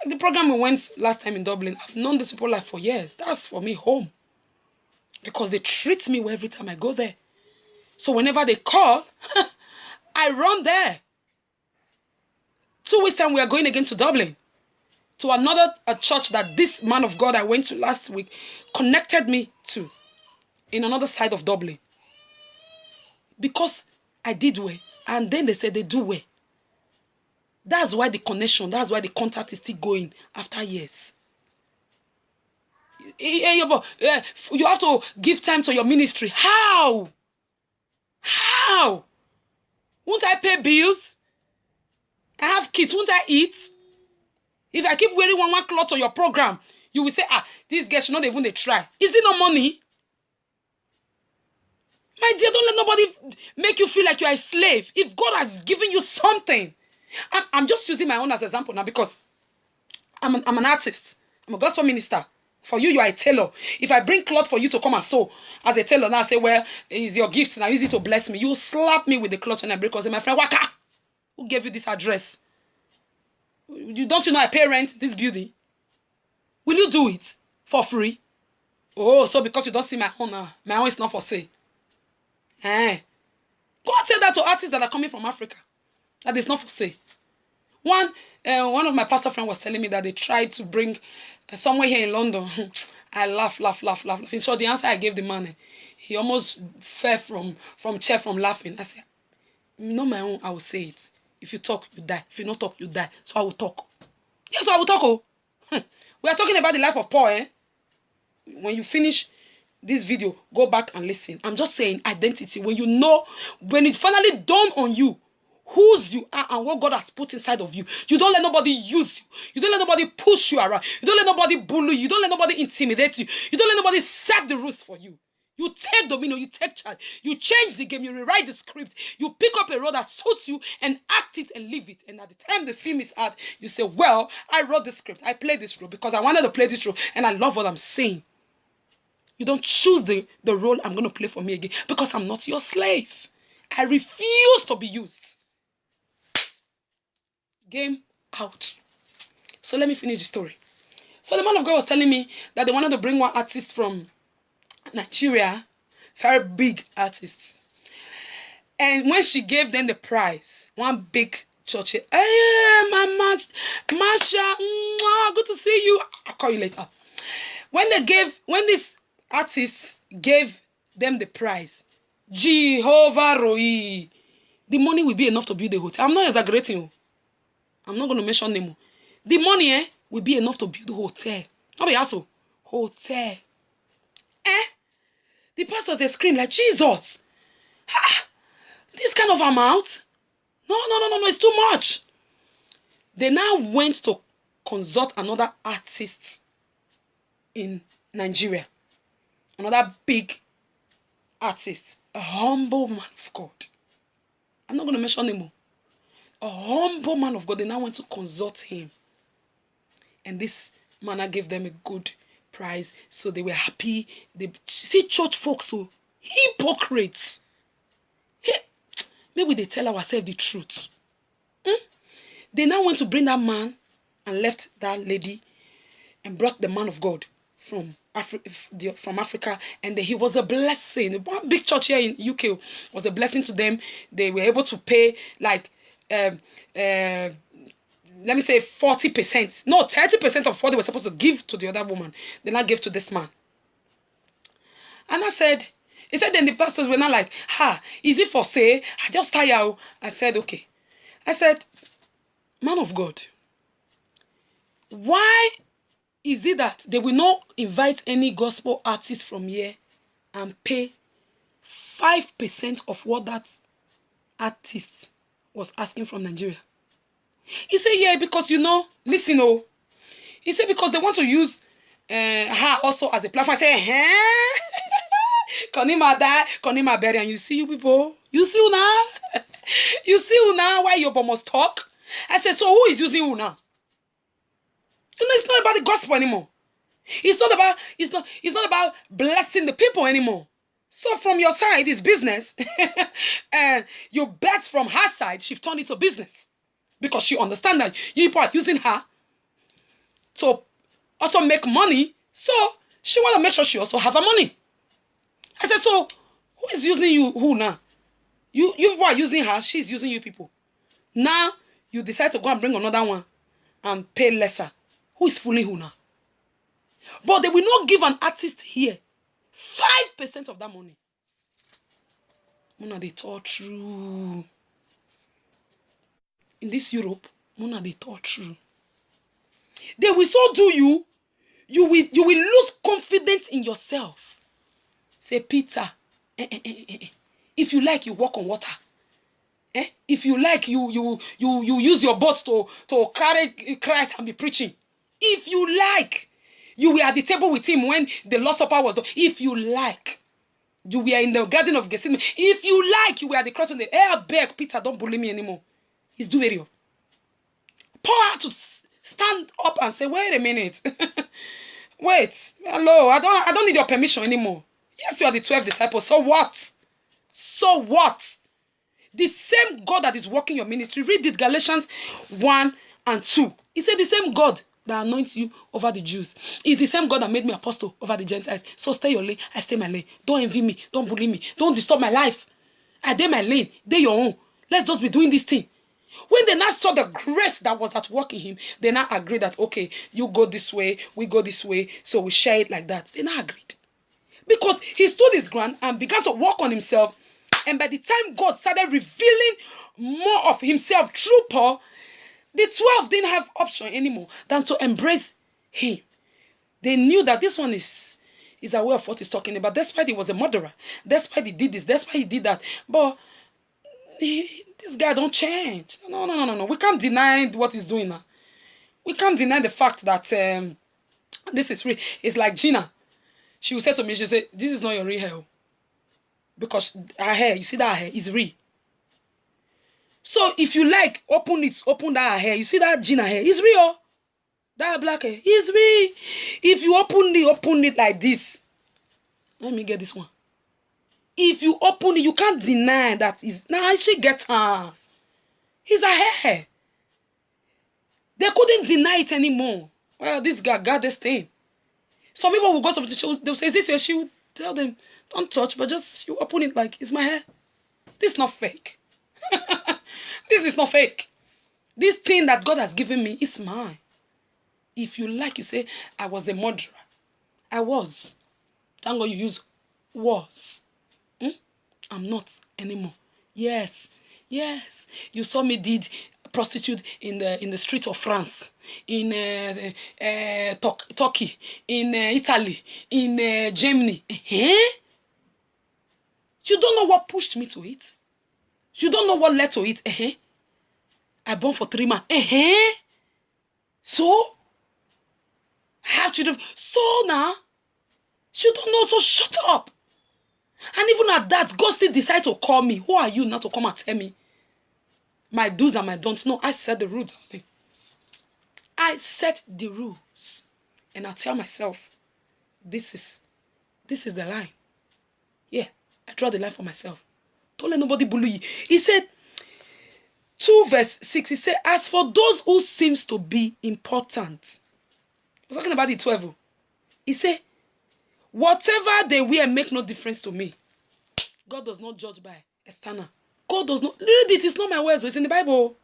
The program we went last time in Dublin, I've known these people like for years. That's for me home. Because they treat me well every time I go there. So whenever they call, I run there. 2 weeks time we are going again to Dublin. To a church that this man of God I went to last week connected me to in another side of Dublin. Because I did well. And then they said they do well. That's why the connection, that's why the contact is still going after years. You have to give time to your ministry. How? How? Won't I pay bills? I have kids. Won't I eat? If I keep wearing one cloth on your program, you will say, these guys should not even they try. Is it no money? My dear, don't let nobody make you feel like you are a slave. If God has given you something. I'm just using my own as an example now because I'm an artist. I'm a gospel minister. For you, you are a tailor. If I bring cloth for you to come and sew as a tailor, now I say, well, it's your gift. Now use it to bless me. You slap me with the cloth when I break. Because my friend, Waka, who gave you this address? Don't you know I pay rent this building? Will you do it for free? Oh, so because you don't see my own, my own is not for sale. God said that to artists that are coming from Africa. That is not for sale. One of my pastor friends was telling me that they tried to bring somewhere here in London. I laugh. In short, the answer I gave the man, he almost fell from chair from laughing. I said, not my own, I will say it. If you talk, you die. If you not talk, you die. So I will talk. Yes, so I will talk. Oh. We are talking about the life of Paul. When you finish this video, go back and listen. I'm just saying identity. When you know, when it finally dawned on you, whose you are and what God has put inside of you. You don't let nobody use you. You don't let nobody push you around. You don't let nobody bully you. You don't let nobody intimidate you. You don't let nobody set the rules for you. You take dominion, you take charge. You change the game, you rewrite the script. You pick up a role that suits you and act it and leave it. And at the time the film is out, you say, well, I wrote the script. I played this role because I wanted to play this role and I love what I'm saying. You don't choose the role I'm going to play for me again because I'm not your slave. I refuse to be used. Game out. So let me finish the story. So the man of God was telling me that they wanted to bring one artist from Nigeria, very big artist. And when she gave them the prize, one big church, hey, Mama, Masha, good to see you. I'll call you later. When this artist gave them the prize, Jehovah Roi, the money will be enough to build a hotel. I'm not exaggerating. I'm not going to mention name. The money will be enough to build a hotel. Not be also hotel. The pastors, they scream like, Jesus, this kind of amount? No, it's too much. They now went to consult another artist in Nigeria. Another big artist. A humble man of God. I'm not going to mention him. A humble man of God. They now went to consult him. And this man gave them a good prize, so they were happy. They see church folks, so hypocrites. Hey, maybe they tell ourselves the truth. They now went to bring that man and left that lady and brought the man of God from Africa, and he was a blessing. One big church here in UK was a blessing to them. They were able to pay like let me say 40%. No, 30% of what they were supposed to give to the other woman, they now gave to this man. And he said then the pastors were not like, is it for sale? I just tired. I said, okay. I said, man of God, why is it that they will not invite any gospel artist from here and pay 5% of what that artist was asking from Nigeria? He said, yeah, because listen, he said, because they want to use her also as a platform. I said, Konima Berry, and you see you people? You see Una? You see Una? Why you must talk? I said, so who is using Una? It's not about the gospel anymore. It's not about blessing the people anymore. So from your side, it's business. And you bet from her side, she turned it to business. Because she understands that you people are using her to also make money. So she want to make sure she also have her money. I said, so who is using you? Who now? You people are using her. She's using you people. Now you decide to go and bring another one and pay lesser. Who is fooling who now? But they will not give an artist here 5% of that money. Mona, they talk true. In this Europe, Mona, they talk true. They will so do you. You will lose confidence in yourself. Say, Peter, if you like, you walk on water. If you like, you use your boat to carry Christ and be preaching. If you like, you were at the table with him when the Lord's Supper was done. If you like, you were in the Garden of Gethsemane. If you like, you were at the cross on the air. Beg, Peter, don't bully me anymore. It's do video. Paul had to stand up and say, wait a minute. Wait, hello, I don't need your permission anymore. Yes, you are the 12 disciples. So what? So what? The same God that is working your ministry. Read it, Galatians 1 and 2. He said the same God that anoints you over the Jews is the same God that made me apostle over the Gentiles. So stay your lane, I stay my lane. Don't envy me, don't bully me, don't disturb my life. I did my lane, they your own. Let's just be doing this thing. When they now saw the grace that was at work in him, they now agreed that, okay, you go this way, we go this way, so we share it like that. They now agreed. Because he stood his ground and began to work on himself. And by the time God started revealing more of himself through Paul, the 12 didn't have option anymore than to embrace him. They knew that this one is aware of what he's talking about. Despite he was a murderer, despite he did this, despite he did that. But this guy don't change. No. We can't deny what he's doing now. We can't deny the fact that this is real. It's like Gina. She will say to me, she'll say, this is not your real hair. Because her hair, you see that hair is real. So if you like, open that hair. You see that Gina hair, it's real. That black hair is real. If you open it like this. Let me get this one. If you open it, you can't deny that is. Now she get her. It's her hair. They couldn't deny it anymore. Well, this guy got this thing. Some people will go to the show, they'll say, is this your shoe? Tell them, don't touch, but just you open it like, it's my hair. This is not fake. This is not fake. This thing that God has given me is mine. If you like, you say, I was a murderer. I was. Thank God you use was. I'm not anymore. Yes. You saw me did prostitute in the streets of France, in Turkey, in Italy, in Germany. You don't know what pushed me to it. You don't know what led to it. I born for 3 months. So I have children. So now you don't know. So shut up. And even at that, God still decides to call me. Who are you not to come and tell me my do's and my don'ts? No, I set the rules. I set the rules. And I tell myself, this is the line. Yeah, I draw the line for myself. Don't let nobody bully you. He said, 2 verse 6, he said, as for those who seems to be important. I was talking about the 12. He said, whatever they wear make no difference to me. God does not judge by external. God does not. Read it. It's not my words. It's in the Bible.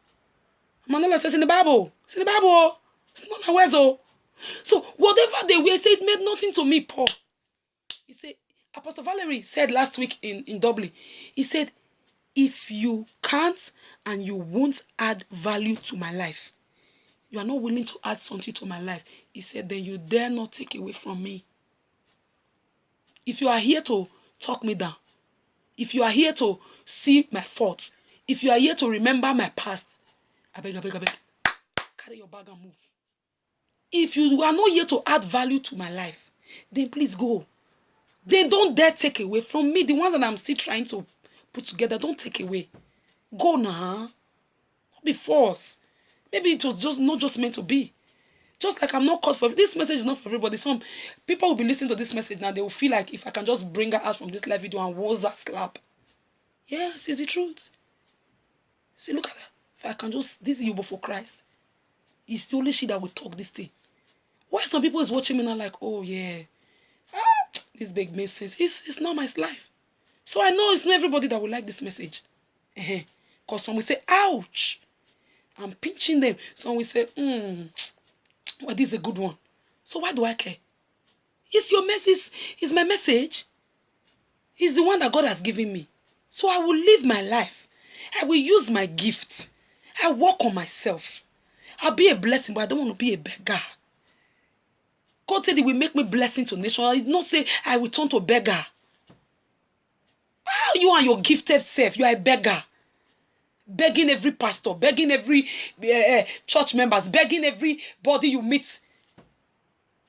Manola says in the Bible. It's in the Bible. It's not my words. So whatever they wear, say it made nothing to me, Paul. He said, Apostle Valerie said last week in Dublin, he said, if you can't and you won't add value to my life, you are not willing to add something to my life, he said, then you dare not take away from me. If you are here to talk me down, if you are here to see my faults, if you are here to remember my past, I beg, carry your bag and move. If you are not here to add value to my life, then please go. Then don't dare take away from me. The ones that I'm still trying to put together, don't take away. Go now. Don't be forced. Maybe it was just not just meant to be. Just like I'm not called for this message is not for everybody. Some people will be listening to this message now. They will feel like if I can just bring her out from this live video and woza her slap. Yes, it's the truth. See, look at that. If I can just, this is you before Christ. It's the only shit that will talk this thing. Why some people is watching me now like, oh yeah, this big makes sense. It's not my life. So I know it's not everybody that will like this message. Because some will say, ouch. I'm pinching them. Some will say, well, this is a good one. So why do I care? It's your message. It's my message. It's the one that God has given me. So I will live my life. I will use my gifts. I work on myself. I'll be a blessing, but I don't want to be a beggar. God said he will make me blessing to nations. I did not say I will turn to beggar. You and your gifted self, you are a beggar. Begging every pastor, begging every church members, begging everybody you meet.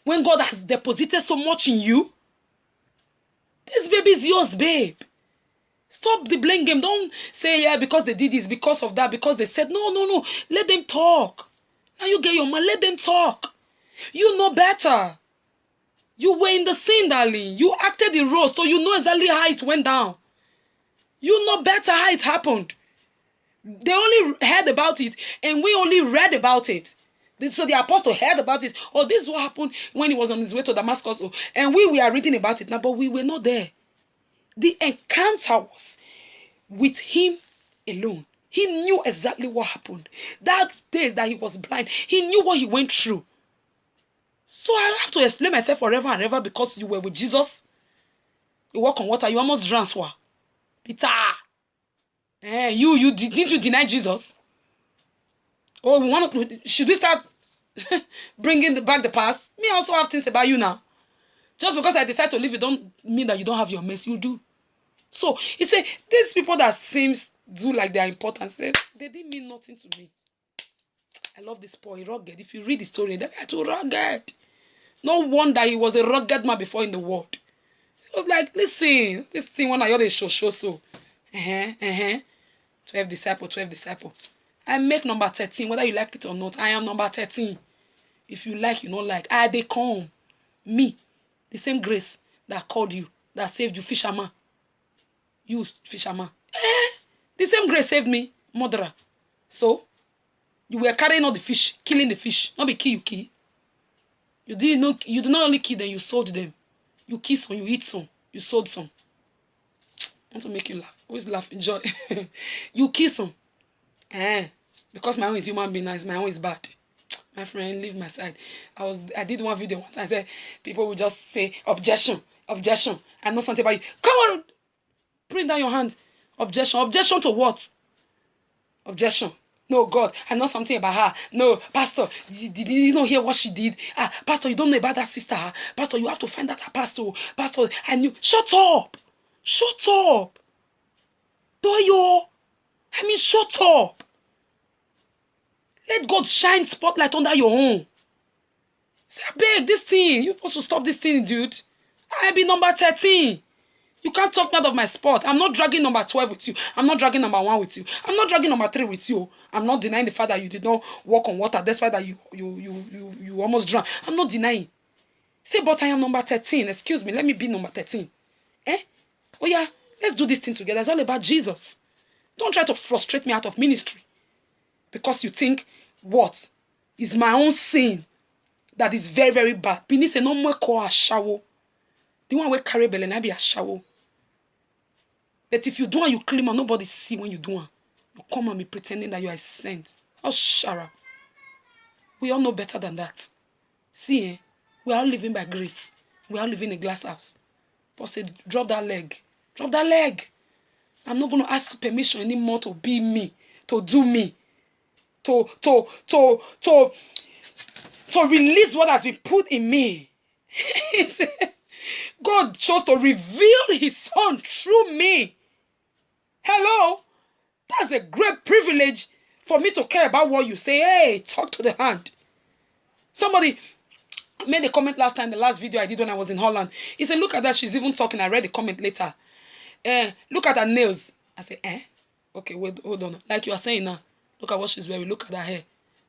When God has deposited so much in you, this baby is yours, babe. Stop the blame game. Don't say, yeah, because they did this, because of that, because they said, no. Let them talk. Now you get your man, let them talk. You know better. You were in the scene, darling. You acted the role, so you know exactly how it went down. You know better how it happened. They only heard about it, and we only read about it. So the apostle heard about it. Oh, this is what happened when he was on his way to Damascus. And we are reading about it now, but we were not there. The encounter was with him alone. He knew exactly what happened. That day that he was blind, he knew what he went through. So I have to explain myself forever and ever because you were with Jesus. You walk on water, you almost drowned. Peter. Didn't you deny Jesus? Oh, should we start bringing back the past? Me also have things about you now. Just because I decide to leave, it don't mean that you don't have your mess. You do. So he said, these people that seems do like they are important, said they didn't mean nothing to me. I love this boy, rugged. If you read the story, they're too rugged. No wonder he was a rugged man before in the world. He was like, listen, this thing when I hear the show so. 12 disciple, 12 disciple. I make number 13, whether you like it or not. I am number 13. If you like, you don't like. They come. Me, the same grace that called you, that saved you, fisherman. You, fisherman. The same grace saved me, murderer. So, you were carrying all the fish, killing the fish. Not be kill, you kill. You did not only kill them, you sold them. You kill some, you eat some, you sold some. I want to make you laugh. Always laugh, enjoy. You kill some. Because my own is human being, nice, my own is bad. My friend, leave my side. I did one video once. I said people will just say objection, objection. I know something about you. Come on, bring down your hand. Objection, objection to what? Objection. No, God, I know something about her. No, Pastor, did you not hear what she did? Pastor, you don't know about that sister. Pastor, you have to find that her pastor. Pastor, I knew. Shut up. Shut up. Doyo. Shut up. Let God shine spotlight under your own. Say, I beg, this thing. You're supposed to stop this thing, dude. I be number 13. You can't talk me out of my spot. I'm not dragging number 12 with you. I'm not dragging number 1 with you. I'm not dragging number 3 with you. I'm not denying the fact that you did not walk on water. Despite that you almost drowned. I'm not denying. Say, but I am number 13. Excuse me. Let me be number 13. Oh yeah, let's do this thing together. It's all about Jesus. Don't try to frustrate me out of ministry. Because you think, what? Is my own sin that is very, very bad. Bini say no more call a shower. The one we carry belly na be a shower. But if you do and you claim and nobody see when you do it, you come and be pretending that you are sent. Oh, Shara. We all know better than that. See, we are all living by grace. We are all living in a glass house. But say, drop that leg. Drop that leg. I'm not going to ask permission anymore to be me, to do me, to release what has been put in me. God chose to reveal his son through me. Hello? That's a great privilege for me to care about what you say. Hey, talk to the hand. Somebody made a comment last time, the last video I did when I was in Holland. He said, look at that, she's even talking. I read the comment later. Look at her nails. I said, okay, wait, hold on. Like you are saying now, look at what she's wearing. Look at her hair.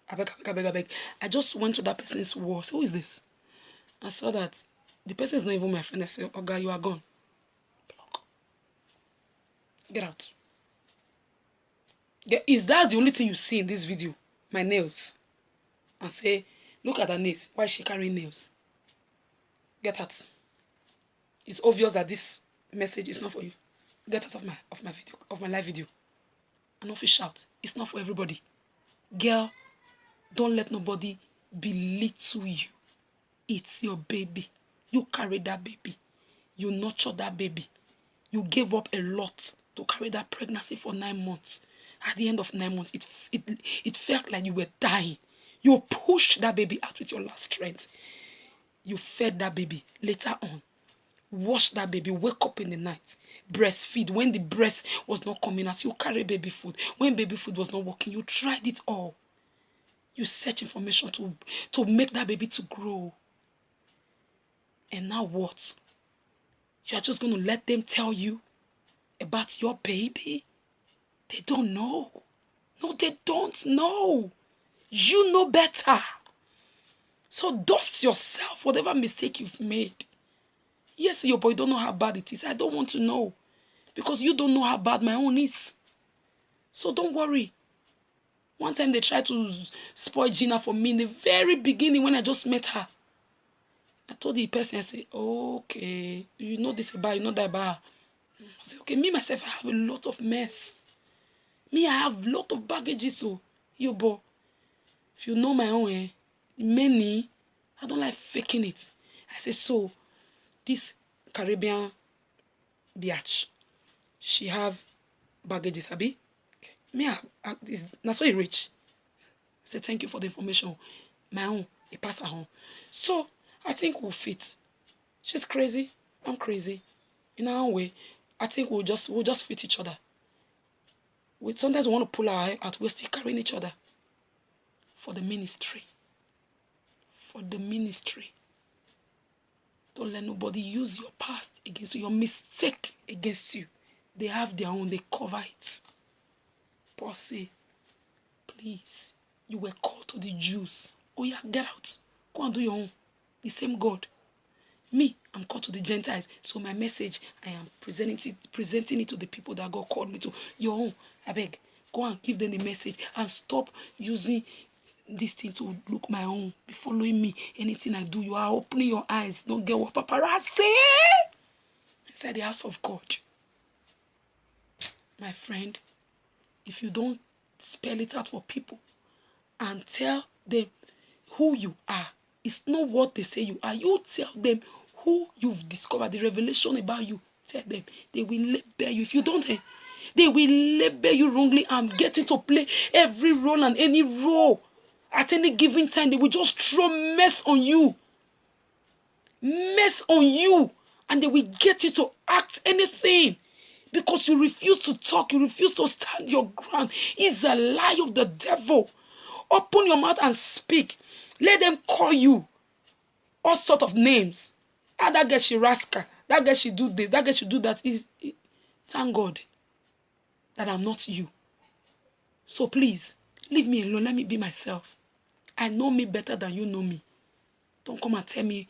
I beg. I just went to that person's wall. So who is this? I saw that the person is not even my friend. I said, oh God, you are gone. Block. Get out. Is that the only thing you see in this video? My nails. And say, look at her nails. Why is she carrying nails? Get out. It's obvious that this message is not for you. Get out of my video, of my live video. And not fish out. It's not for everybody. Girl, don't let nobody belittle you. It's your baby. You carry that baby. You nurture that baby. You gave up a lot to carry that pregnancy for 9 months. At the end of 9 months, it felt like you were dying. You pushed that baby out with your last strength. You fed that baby. Later on, wash that baby. Wake up in the night. Breastfeed. When the breast was not coming out, you carry baby food. When baby food was not working, you tried it all. You search information to make that baby to grow. And now what? You are just going to let them tell you about your baby? They don't know. No, they don't know. You know better. So dust yourself, whatever mistake you've made. Yes, your boy don't know how bad it is. I don't want to know. Because you don't know how bad my own is. So don't worry. One time they tried to spoil Gina for me in the very beginning when I just met her. I told the person, I said, okay, you know this about, you know that about her. I said, okay, me myself, I have a lot of mess. Me, I have a lot of baggages, so, yo, boy, if you know my own, many, I don't like faking it. I said, so, this Caribbean biatch, she have baggages, abi? Okay. Me, that's why rich. I said, thank you for the information. My own, it pass her home. So, I think we'll fit. She's crazy. I'm crazy. In our own way, I think we'll just fit each other. Sometimes we want to pull our hair out. We're still carrying each other. For the ministry. For the ministry. Don't let nobody use your past against you, your mistake against you. They have their own, they cover it. Paul say, please, you were called to the Jews. Oh yeah, get out. Go and do your own. The same God. Me, I'm called to the Gentiles. So my message, I am presenting it to the people that God called me to. Your own. I beg. Go and give them the message and stop using this thing to look my own. Be following me. Anything I do, you are opening your eyes. Don't get what paparazzi inside the house of God. My friend, if you don't spell it out for people and tell them who you are, it's not what they say you are. You tell them who you've discovered, the revelation about you. Tell them. They will label you. If you don't, they will label you wrongly and get to play every role and any role. At any given time, they will just throw mess on you. Mess on you. And they will get you to act anything. Because you refuse to talk. You refuse to stand your ground. It's a lie of the devil. Open your mouth and speak. Let them call you all sort of names. Ah, that girl, she rascal. That girl, she do this. That girl, she do that. Thank God that I'm not you. So please, leave me alone. Let me be myself. I know me better than you know me. Don't come and tell me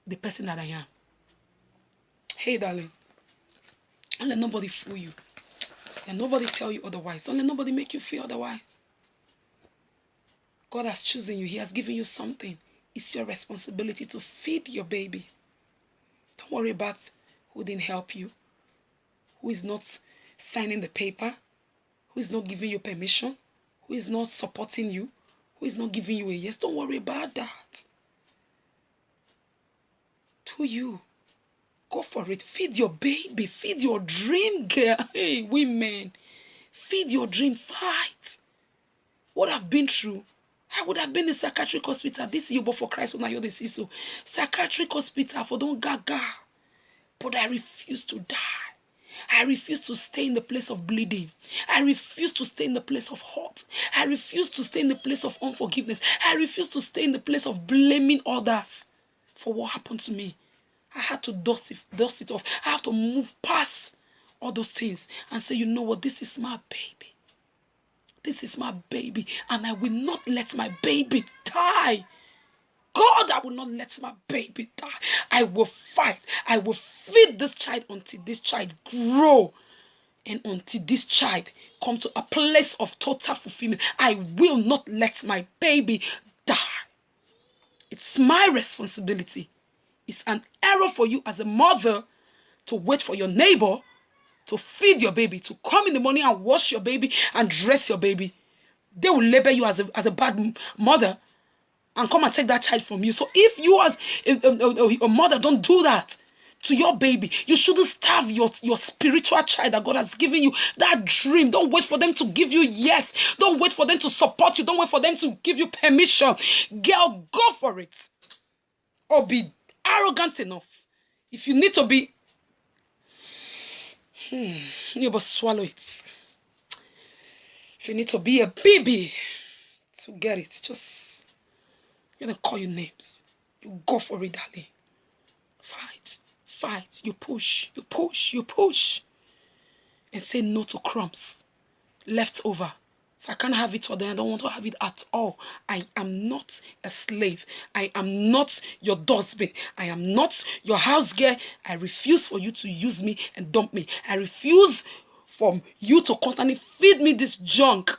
the person that I am. Hey, darling. Don't let nobody fool you. Let nobody tell you otherwise. Don't let nobody make you feel otherwise. God has chosen you. He has given you something. It's your responsibility to feed your baby. Don't worry about who didn't help you, who is not signing the paper, who is not giving you permission, who is not supporting you, who is not giving you a yes. Don't worry about that. To you. Go for it. Feed your baby. Feed your dream, girl. Hey, women. Feed your dream. Fight. What I've been through. I would have been in psychiatric hospital. This year, but for Christ, when I hear this, so psychiatric hospital for don't gaga. But I refuse to die. I refuse to stay in the place of bleeding. I refuse to stay in the place of hurt. I refuse to stay in the place of unforgiveness. I refuse to stay in the place of blaming others for what happened to me. I had to dust it off. I have to move past all those things and say, you know what, this is my baby. This is my baby, and I will not let my baby die. God, I will not let my baby die. I will fight. I will feed this child until this child grow and until this child come to a place of total fulfillment. I will not let my baby die. It's my responsibility. It's an error for you as a mother to wait for your neighbor to feed your baby, to come in the morning and wash your baby and dress your baby. They will label you as a bad mother and come and take that child from you. So if you as a mother don't do that to your baby, you shouldn't starve your spiritual child that God has given you. That dream, don't wait for them to give you yes. Don't wait for them to support you. Don't wait for them to give you permission. Girl, go for it. Or be arrogant enough. If you need to be, you must swallow it. If you need to be a baby to get it, just gonna call you names. You go for it, darling. Fight. You push. And say no to crumbs. Left over. If I can't have it, then I don't want to have it at all. I am not a slave. I am not your dustbin. I am not your house girl. I refuse for you to use me and dump me. I refuse for you to constantly feed me this junk.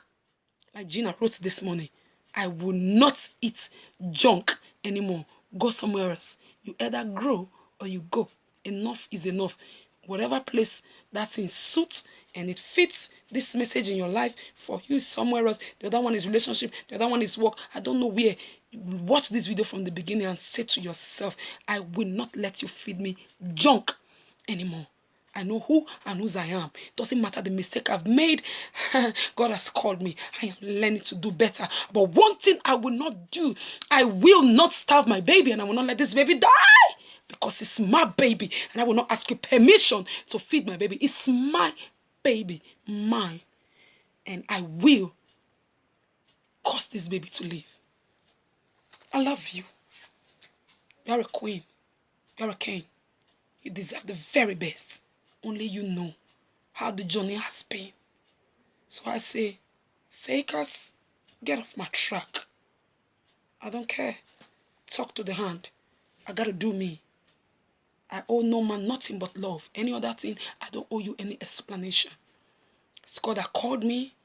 Like Gina wrote this morning. I will not eat junk anymore. Go somewhere else. You either grow or you go. Enough is enough. Whatever place that's in suits and it fits this message in your life, for you somewhere else. The other one is relationship. The other one is work. I don't know where. Watch this video from the beginning and say to yourself, I will not let you feed me junk anymore. I know who and whose I am. Doesn't matter the mistake I've made. God has called me. I am learning to do better. But one thing I will not do, I will not starve my baby, and I will not let this baby die. Because it's my baby, and I will not ask you permission to feed my baby. It's my baby, mine. And I will cause this baby to live. I love you. You are a queen. You're a king. You deserve the very best. Only you know how the journey has been. So I say, fakers, get off my track. I don't care. Talk to the hand. I gotta do me. I owe no man nothing but love. Any other thing, I don't owe you any explanation. It's God that called me,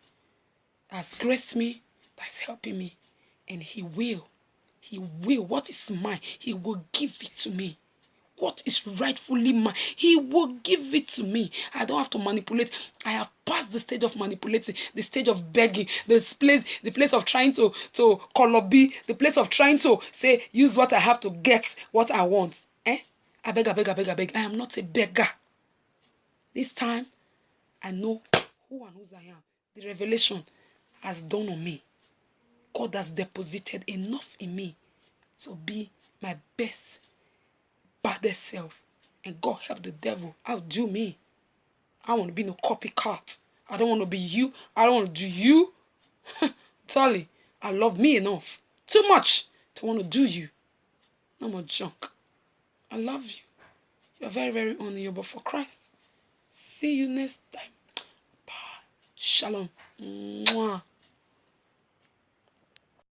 has graced me, that's helping me. And He will. What is mine, He will give it to me. What is rightfully mine, He will give it to me. I don't have to manipulate. I have passed the stage of manipulating, the stage of begging, the place of trying to kolobi, the place of trying to say, use what I have to get what I want. I beg. I am not a beggar. This time, I know who and whose I am. The revelation has dawned on me. God has deposited enough in me to be my best, baddest self. And God help the devil outdo me. I want to be no copycat. I don't want to be you. I don't want to do you. Totally. I love me enough. Too much to want to do you. No more junk. I love you. You're very, very honorable for Christ. See you next time. Bye. Shalom. Mwah.